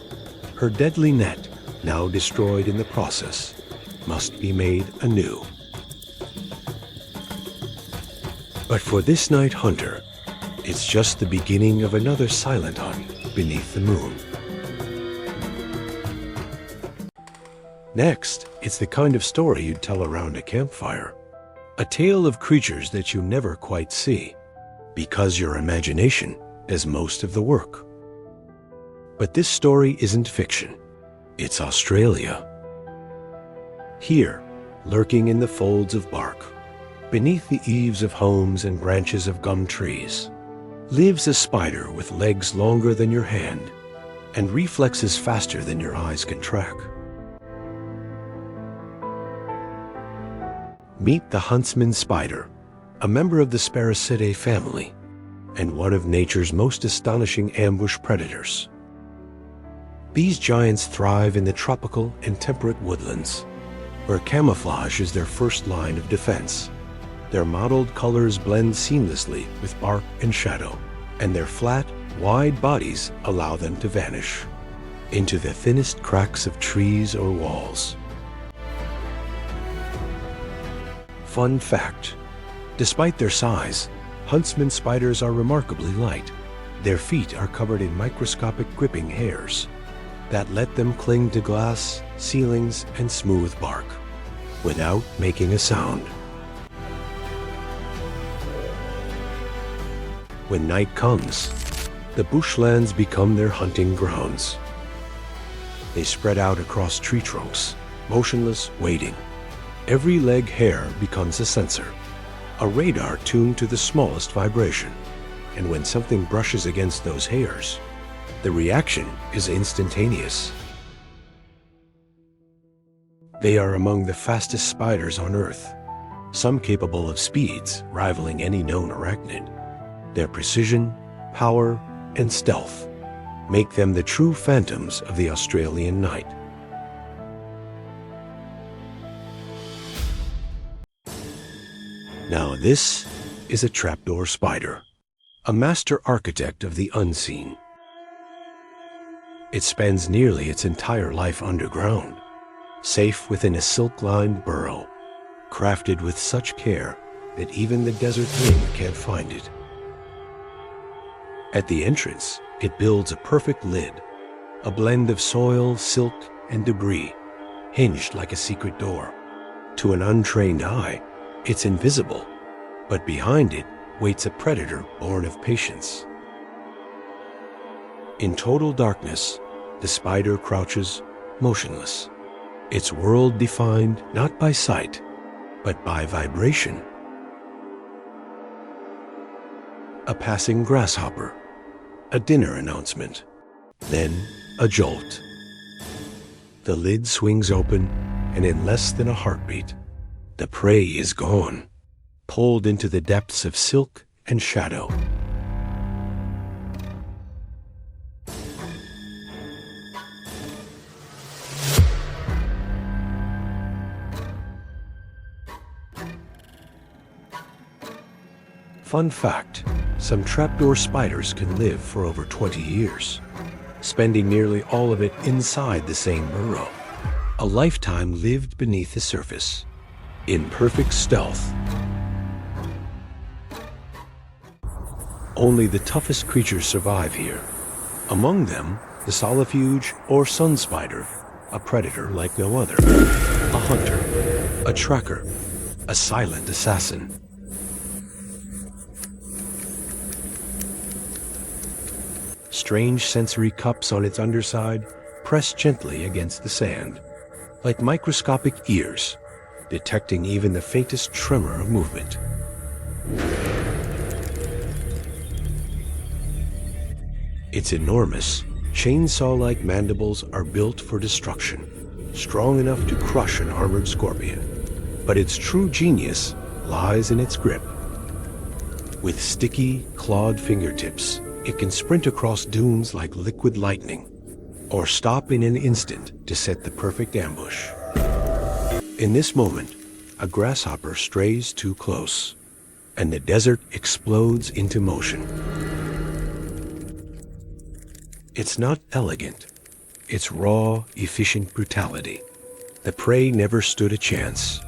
Her deadly net, now destroyed in the process, must be made anew. But for this night hunter, it's just the beginning of another silent hunt beneath the moon. Next, it's the kind of story you'd tell around a campfire. A tale of creatures that you never quite see, because your imagination does most of the work. But this story isn't fiction. It's Australia. Here, lurking in the folds of bark, beneath the eaves of homes and branches of gum trees, lives a spider with legs longer than your hand and reflexes faster than your eyes can track. Meet the huntsman spider, a member of the Sparicidae family, and one of nature's most astonishing ambush predators. These giants thrive in the tropical and temperate woodlands, where camouflage is their first line of defense. Their mottled colors blend seamlessly with bark and shadow, and their flat, wide bodies allow them to vanish into the thinnest cracks of trees or walls. Fun fact: despite their size, huntsman spiders are remarkably light. Their feet are covered in microscopic gripping hairs that let them cling to glass, ceilings, and smooth bark without making a sound. When night comes, the bushlands become their hunting grounds. They spread out across tree trunks, motionless, waiting. Every leg hair becomes a sensor, a radar tuned to the smallest vibration. And when something brushes against those hairs, the reaction is instantaneous. They are among the fastest spiders on Earth, some capable of speeds rivaling any known arachnid. Their precision, power, and stealth make them the true phantoms of the Australian night. Now this is a trapdoor spider, a master architect of the unseen. It spends nearly its entire life underground, safe within a silk-lined burrow, crafted with such care that even the desert wind can't find it. At the entrance, it builds a perfect lid, a blend of soil, silk, and debris, hinged like a secret door. To an untrained eye, it's invisible, but behind it waits a predator born of patience. In total darkness, the spider crouches, motionless, its world defined not by sight, but by vibration. A passing grasshopper, a dinner announcement, then a jolt. The lid swings open, and in less than a heartbeat, the prey is gone, pulled into the depths of silk and shadow. Fun fact: some trapdoor spiders can live for over 20 years, spending nearly all of it inside the same burrow. A lifetime lived beneath the surface, in perfect stealth. Only the toughest creatures survive here. Among them, the solifuge or sun spider, a predator like no other, a hunter, a tracker, a silent assassin. Strange sensory cups on its underside press gently against the sand, like microscopic ears, detecting even the faintest tremor of movement. Its enormous, chainsaw-like mandibles are built for destruction, strong enough to crush an armored scorpion. But its true genius lies in its grip. With sticky, clawed fingertips, it can sprint across dunes like liquid lightning, or stop in an instant to set the perfect ambush. In this moment, a grasshopper strays too close, and the desert explodes into motion. It's not elegant. It's raw, efficient brutality. The prey never stood a chance.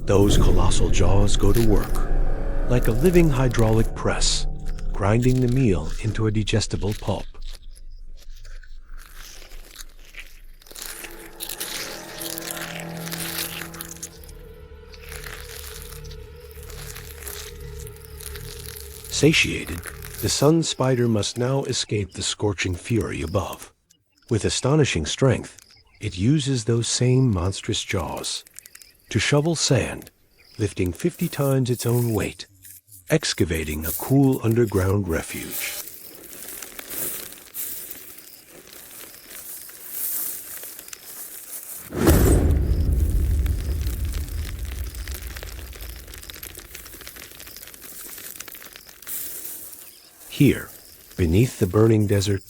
Those colossal jaws go to work, like a living hydraulic press, grinding the meal into a digestible pulp. Satiated, the sun spider must now escape the scorching fury above. With astonishing strength, it uses those same monstrous jaws to shovel sand, lifting 50 times its own weight, excavating a cool underground refuge. Here, beneath the burning desert,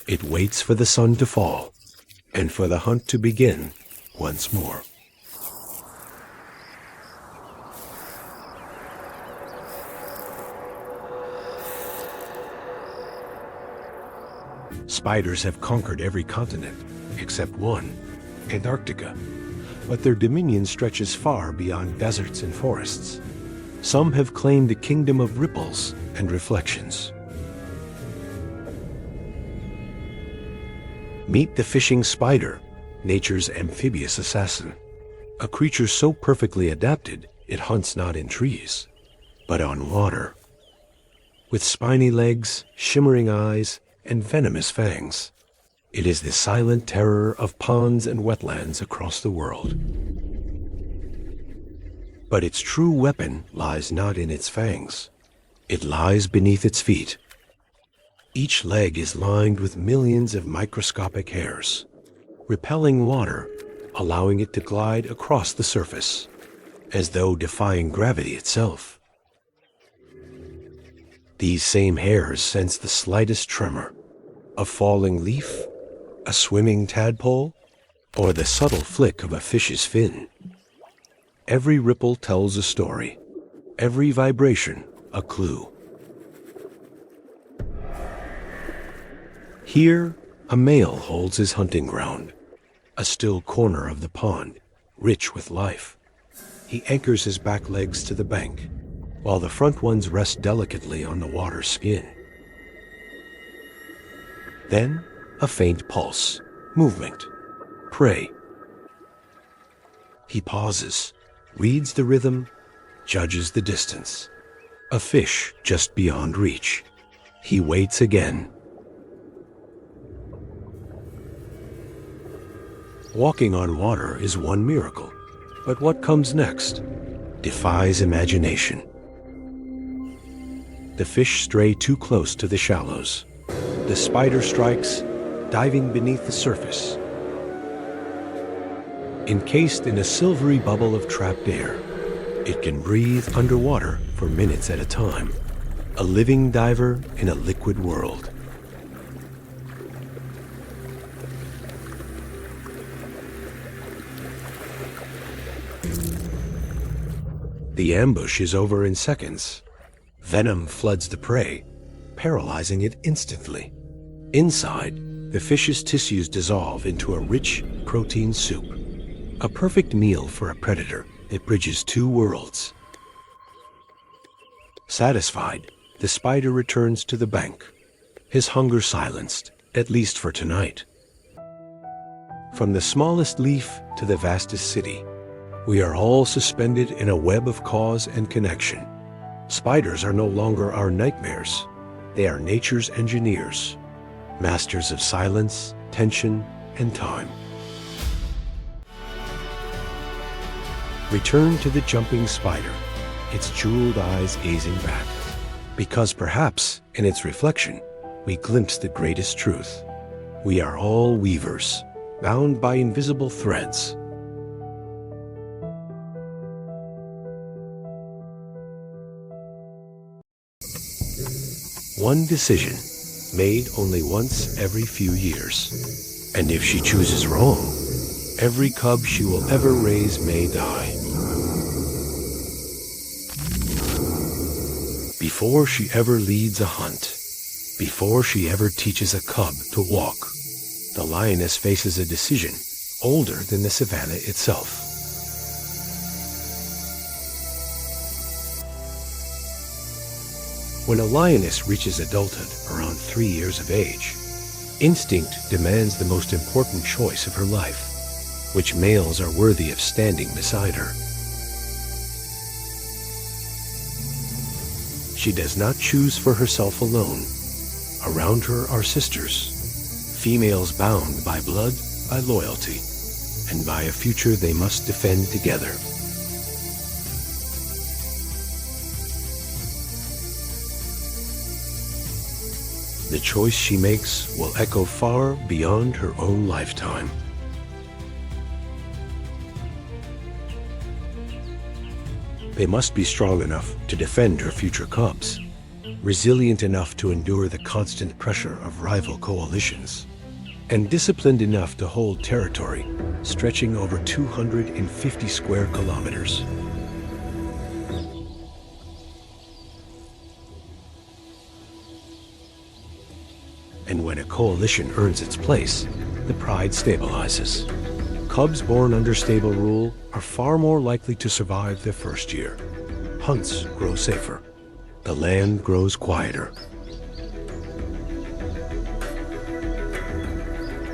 it waits for the sun to fall and for the hunt to begin once more. Spiders have conquered every continent, except one, Antarctica, but their dominion stretches far beyond deserts and forests. Some have claimed a kingdom of ripples and reflections. Meet the fishing spider, nature's amphibious assassin, a creature so perfectly adapted it hunts not in trees, but on water. With spiny legs, shimmering eyes, and venomous fangs, it is the silent terror of ponds and wetlands across the world. But its true weapon lies not in its fangs. It lies beneath its feet. Each leg is lined with millions of microscopic hairs, repelling water, allowing it to glide across the surface, as though defying gravity itself. These same hairs sense the slightest tremor, a falling leaf, a swimming tadpole, or the subtle flick of a fish's fin. Every ripple tells a story, every vibration a clue. Here, a male holds his hunting ground, a still corner of the pond, rich with life. He anchors his back legs to the bank, while the front ones rest delicately on the water's skin. Then, a faint pulse, movement, prey. He pauses, reads the rhythm, judges the distance. A fish just beyond reach. He waits again. Walking on water is one miracle, but what comes next defies imagination. The fish stray too close to the shallows. The spider strikes, diving beneath the surface. Encased in a silvery bubble of trapped air, it can breathe underwater for minutes at a time. A living diver in a liquid world. The ambush is over in seconds. Venom floods the prey, paralyzing it instantly. Inside, the fish's tissues dissolve into a rich protein soup. A perfect meal for a predator that bridges two worlds. Satisfied, the spider returns to the bank, his hunger silenced, at least for tonight. From the smallest leaf to the vastest city, we are all suspended in a web of cause and connection. Spiders are no longer our nightmares. They are nature's engineers, masters of silence, tension, and time. Return to the jumping spider, its jeweled eyes gazing back. Because perhaps, in its reflection, we glimpse the greatest truth. We are all weavers, bound by invisible threads. One decision, made only once every few years. And if she chooses wrong, every cub she will ever raise may die. Before she ever leads a hunt, before she ever teaches a cub to walk, the lioness faces a decision older than the savannah itself. When a lioness reaches adulthood around 3 years of age, instinct demands the most important choice of her life, which males are worthy of standing beside her. She does not choose for herself alone. Around her are sisters, females bound by blood, by loyalty, and by a future they must defend together. The choice she makes will echo far beyond her own lifetime. They must be strong enough to defend her future cubs, resilient enough to endure the constant pressure of rival coalitions, and disciplined enough to hold territory stretching over 250 square kilometers. And when a coalition earns its place, the pride stabilizes. Cubs born under stable rule are far more likely to survive their first year. Hunts grow safer. The land grows quieter.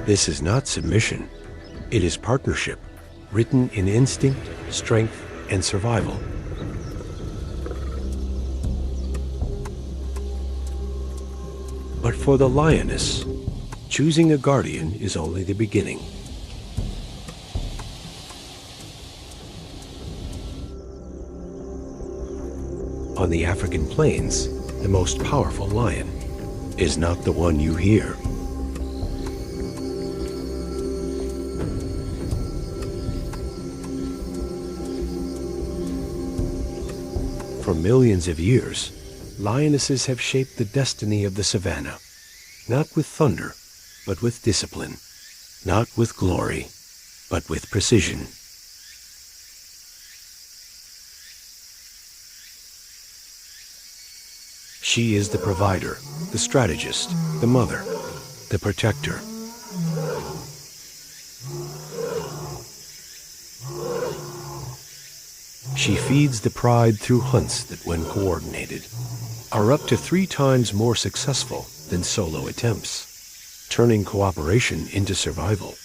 This is not submission. It is partnership, written in instinct, strength, and survival. But for the lioness, choosing a guardian is only the beginning. On the African plains, the most powerful lion is not the one you hear. For millions of years, lionesses have shaped the destiny of the savannah, not with thunder, but with discipline, not with glory, but with precision. She is the provider, the strategist, the mother, the protector. She feeds the pride through hunts that, when coordinated, are up to 3 times more successful than solo attempts, turning cooperation into survival.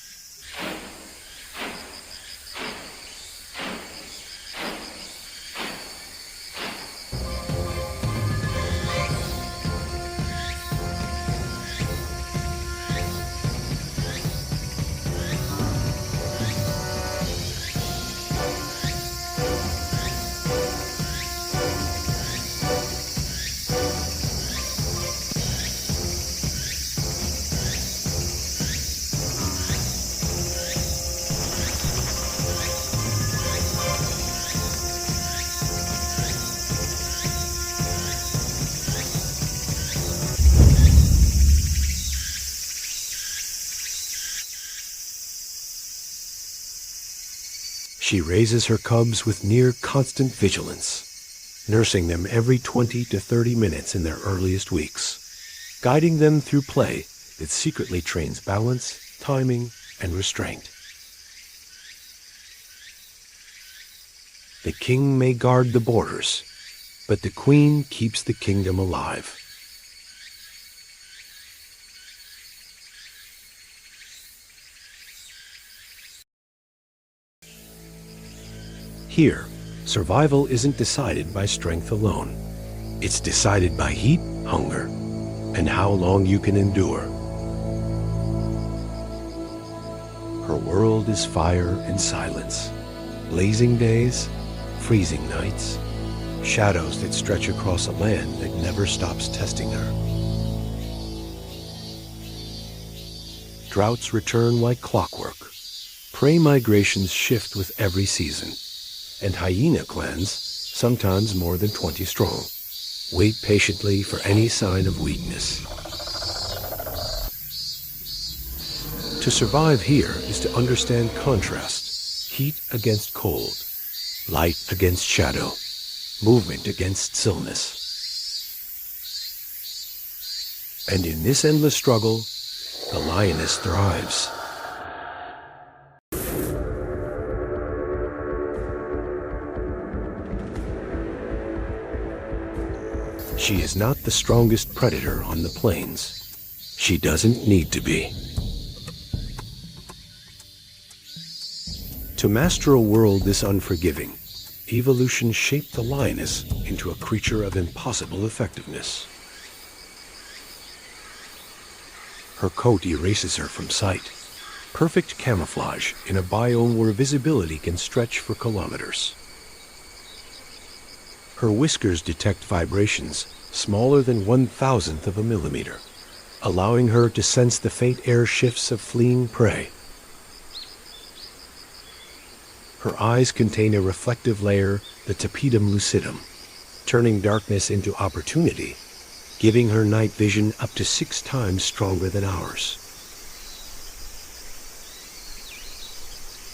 She raises her cubs with near constant vigilance, nursing them every 20 to 30 minutes in their earliest weeks, guiding them through play that secretly trains balance, timing, and restraint. The king may guard the borders, but the queen keeps the kingdom alive. Here, survival isn't decided by strength alone. It's decided by heat, hunger, and how long you can endure. Her world is fire and silence, blazing days, freezing nights, shadows that stretch across a land that never stops testing her. Droughts return like clockwork. Prey migrations shift with every season. And hyena clans, sometimes more than 20 strong, wait patiently for any sign of weakness. To survive here is to understand contrast, heat against cold, light against shadow, movement against stillness. And in this endless struggle, the lioness thrives. She is not the strongest predator on the plains. She doesn't need to be. To master a world this unforgiving, evolution shaped the lioness into a creature of impossible effectiveness. Her coat erases her from sight. Perfect camouflage in a biome where visibility can stretch for kilometers. Her whiskers detect vibrations smaller than 1,000th of a millimeter, allowing her to sense the faint air shifts of fleeing prey. Her eyes contain a reflective layer, the tapetum lucidum, turning darkness into opportunity, giving her night vision up to 6 times stronger than ours.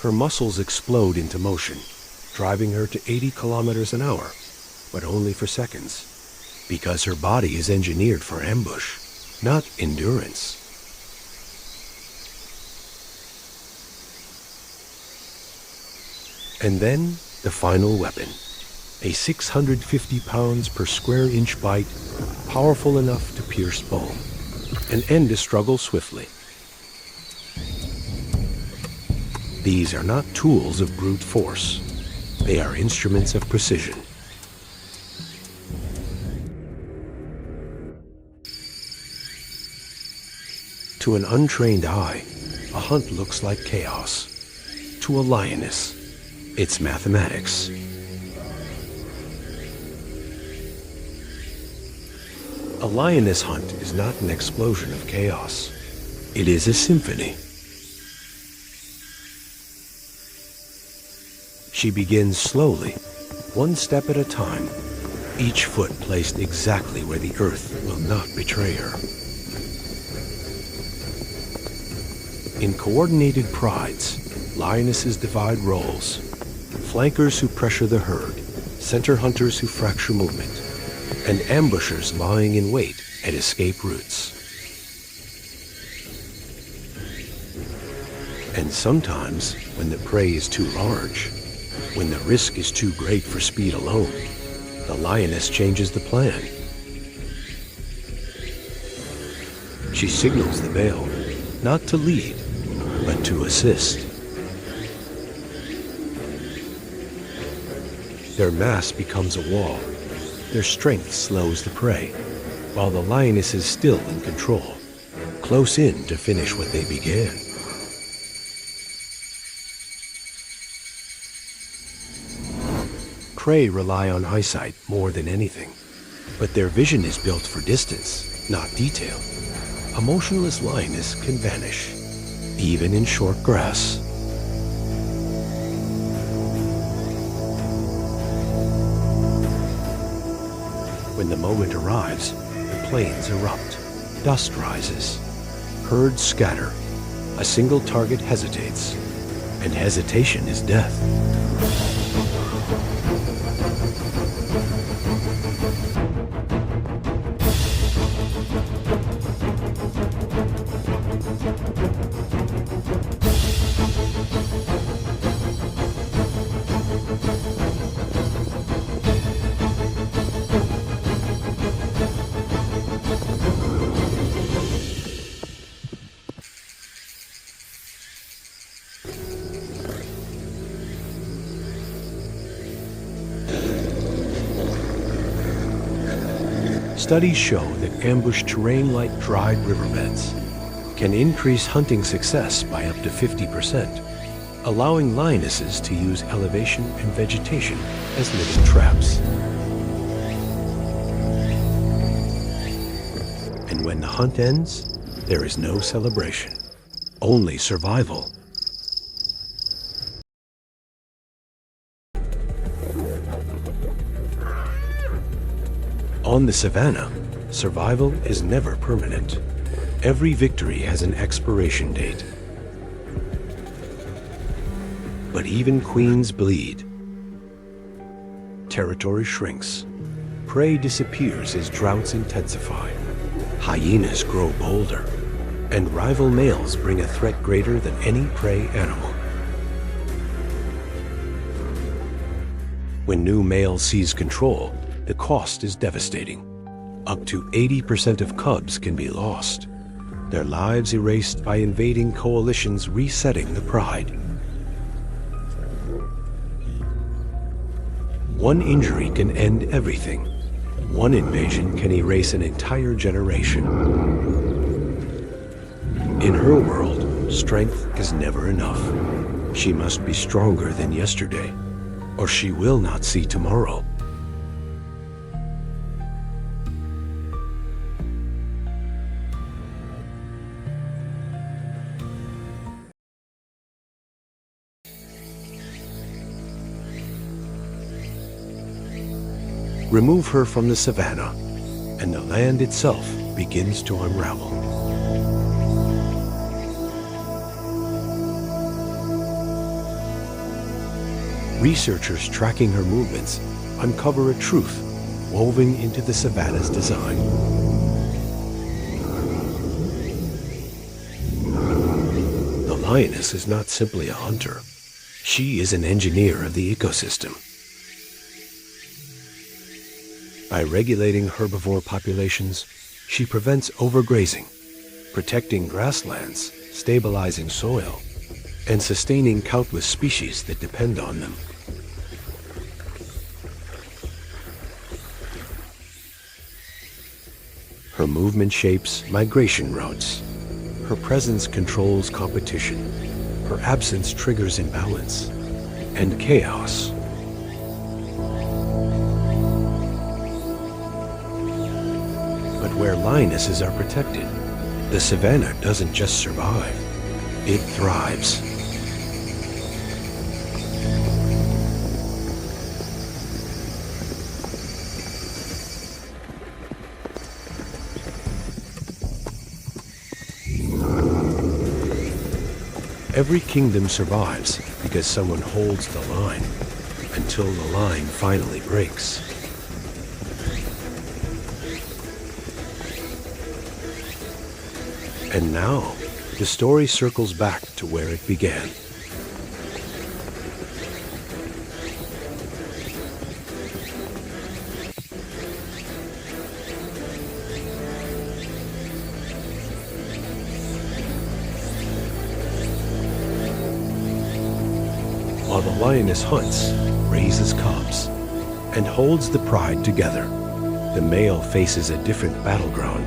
Her muscles explode into motion, driving her to 80 kilometers an hour, but only for seconds, because her body is engineered for ambush, not endurance. And then the final weapon, a 650 pounds per square inch bite, powerful enough to pierce bone and end a struggle swiftly. These are not tools of brute force. They are instruments of precision. To an untrained eye, a hunt looks like chaos. To a lioness, it's mathematics. A lioness hunt is not an explosion of chaos. It is a symphony. She begins slowly, one step at a time, each foot placed exactly where the earth will not betray her. In coordinated prides, lionesses divide roles. Flankers who pressure the herd, center hunters who fracture movement, and ambushers lying in wait at escape routes. And sometimes, when the prey is too large, when the risk is too great for speed alone, the lioness changes the plan. She signals the male, not to lead, but to assist. Their mass becomes a wall. Their strength slows the prey, while the lioness is still in control, close in to finish what they began. Prey rely on eyesight more than anything, but their vision is built for distance, not detail. A motionless lioness can vanish, even in short grass. When the moment arrives, the plains erupt, dust rises, herds scatter, a single target hesitates, and hesitation is death. Studies show that ambush terrain like dried riverbeds can increase hunting success by up to 50%, allowing lionesses to use elevation and vegetation as living traps. And when the hunt ends, there is no celebration, only survival. On the savannah, survival is never permanent. Every victory has an expiration date. But even queens bleed. Territory shrinks. Prey disappears as droughts intensify. Hyenas grow bolder, and rival males bring a threat greater than any prey animal. When new male seize control, the cost is devastating. Up to 80% of cubs can be lost, their lives erased by invading coalitions resetting the pride. One injury can end everything. One invasion can erase an entire generation. In her world, strength is never enough. She must be stronger than yesterday, or she will not see tomorrow. Remove her from the savannah, and the land itself begins to unravel. Researchers tracking her movements uncover a truth woven into the savannah's design. The lioness is not simply a hunter. She is an engineer of the ecosystem. By regulating herbivore populations, she prevents overgrazing, protecting grasslands, stabilizing soil, and sustaining countless species that depend on them. Her movement shapes migration routes. Her presence controls competition. Her absence triggers imbalance and chaos. But where lionesses are protected, the savannah doesn't just survive, it thrives. Every kingdom survives because someone holds the line, until the line finally breaks. And now, the story circles back to where it began. While the lioness hunts, raises cubs, and holds the pride together, the male faces a different battleground.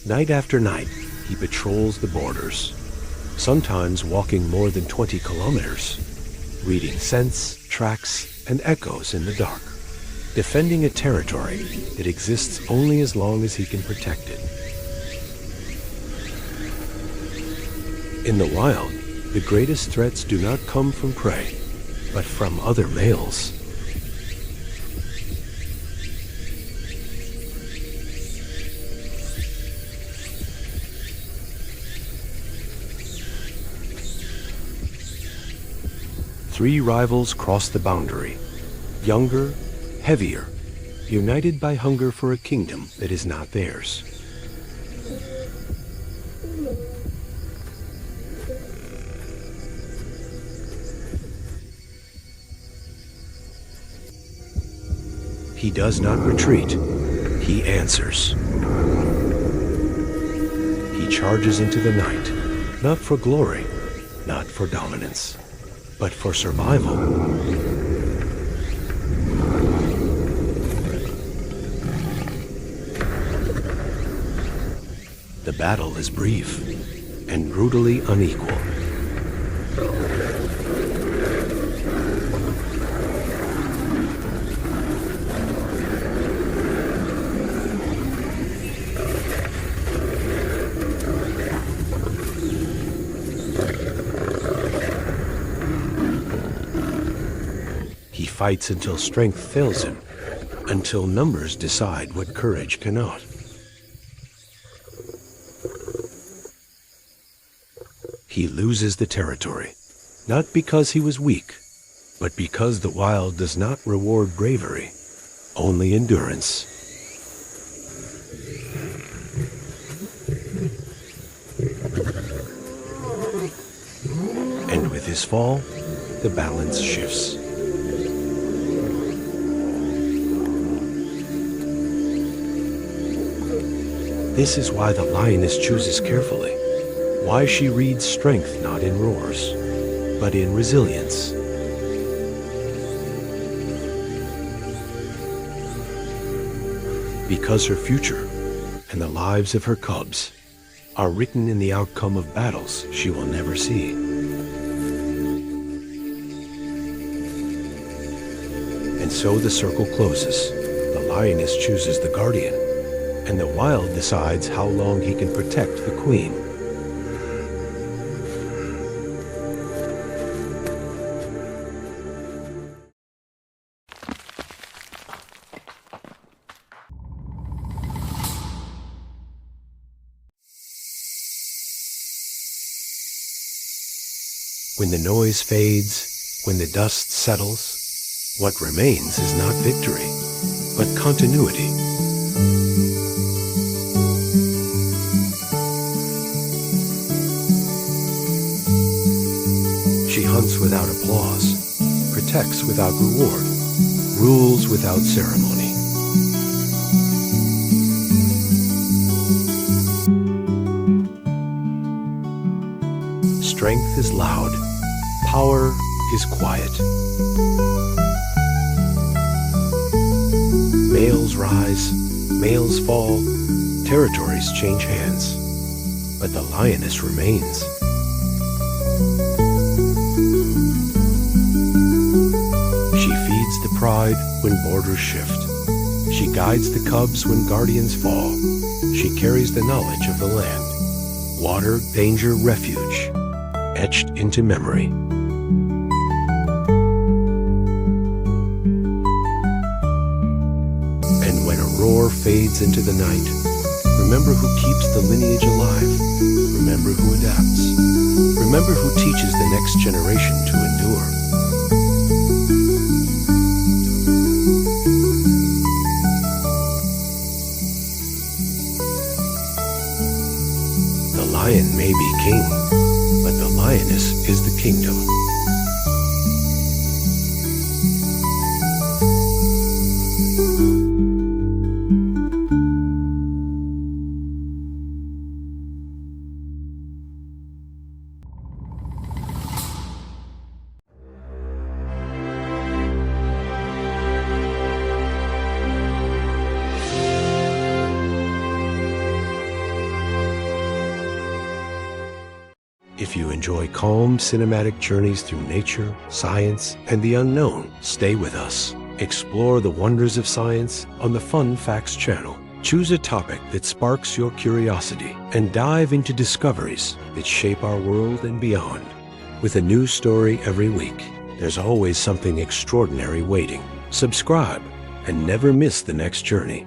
Night after night, he patrols the borders, sometimes walking more than 20 kilometers, reading scents, tracks, and echoes in the dark, defending a territory that exists only as long as he can protect it. In the wild, The greatest threats do not come from prey, but from other males. Three rivals cross the boundary, younger, heavier, united by hunger for a kingdom that is not theirs. He does not retreat, he answers. He charges into the night, not for glory, not for dominance, but for survival. The battle is brief and brutally unequal. He fights until strength fails him, until numbers decide what courage cannot. He loses the territory, not because he was weak, but because the wild does not reward bravery, only endurance. And with his fall, the balance shifts. This is why the lioness chooses carefully, why she reads strength not in roars, but in resilience. Because her future and the lives of her cubs are written in the outcome of battles she will never see. And so the circle closes. The lioness chooses the guardian, and the wild decides how long he can protect the queen. When the noise fades, when the dust settles, what remains is not victory, but continuity. She hunts without applause, protects without reward, rules without ceremony. Strength is loud, power is quiet. Males rise, males fall, territories change hands, but the lioness remains. She feeds the pride when borders shift. She guides the cubs when guardians fall. She carries the knowledge of the land. Water, danger, refuge, etched into memory. And when a roar fades into the night, remember who keeps the lineage alive. Remember who adapts. Remember who teaches the next generation to endure. The lion may be king, but the lioness is the kingdom. If you enjoy calm, cinematic journeys through nature, science, and the unknown, stay with us. Explore the wonders of science on the Fun Facts channel. Choose a topic that sparks your curiosity and dive into discoveries that shape our world and beyond. With a new story every week, there's always something extraordinary waiting. Subscribe and never miss the next journey.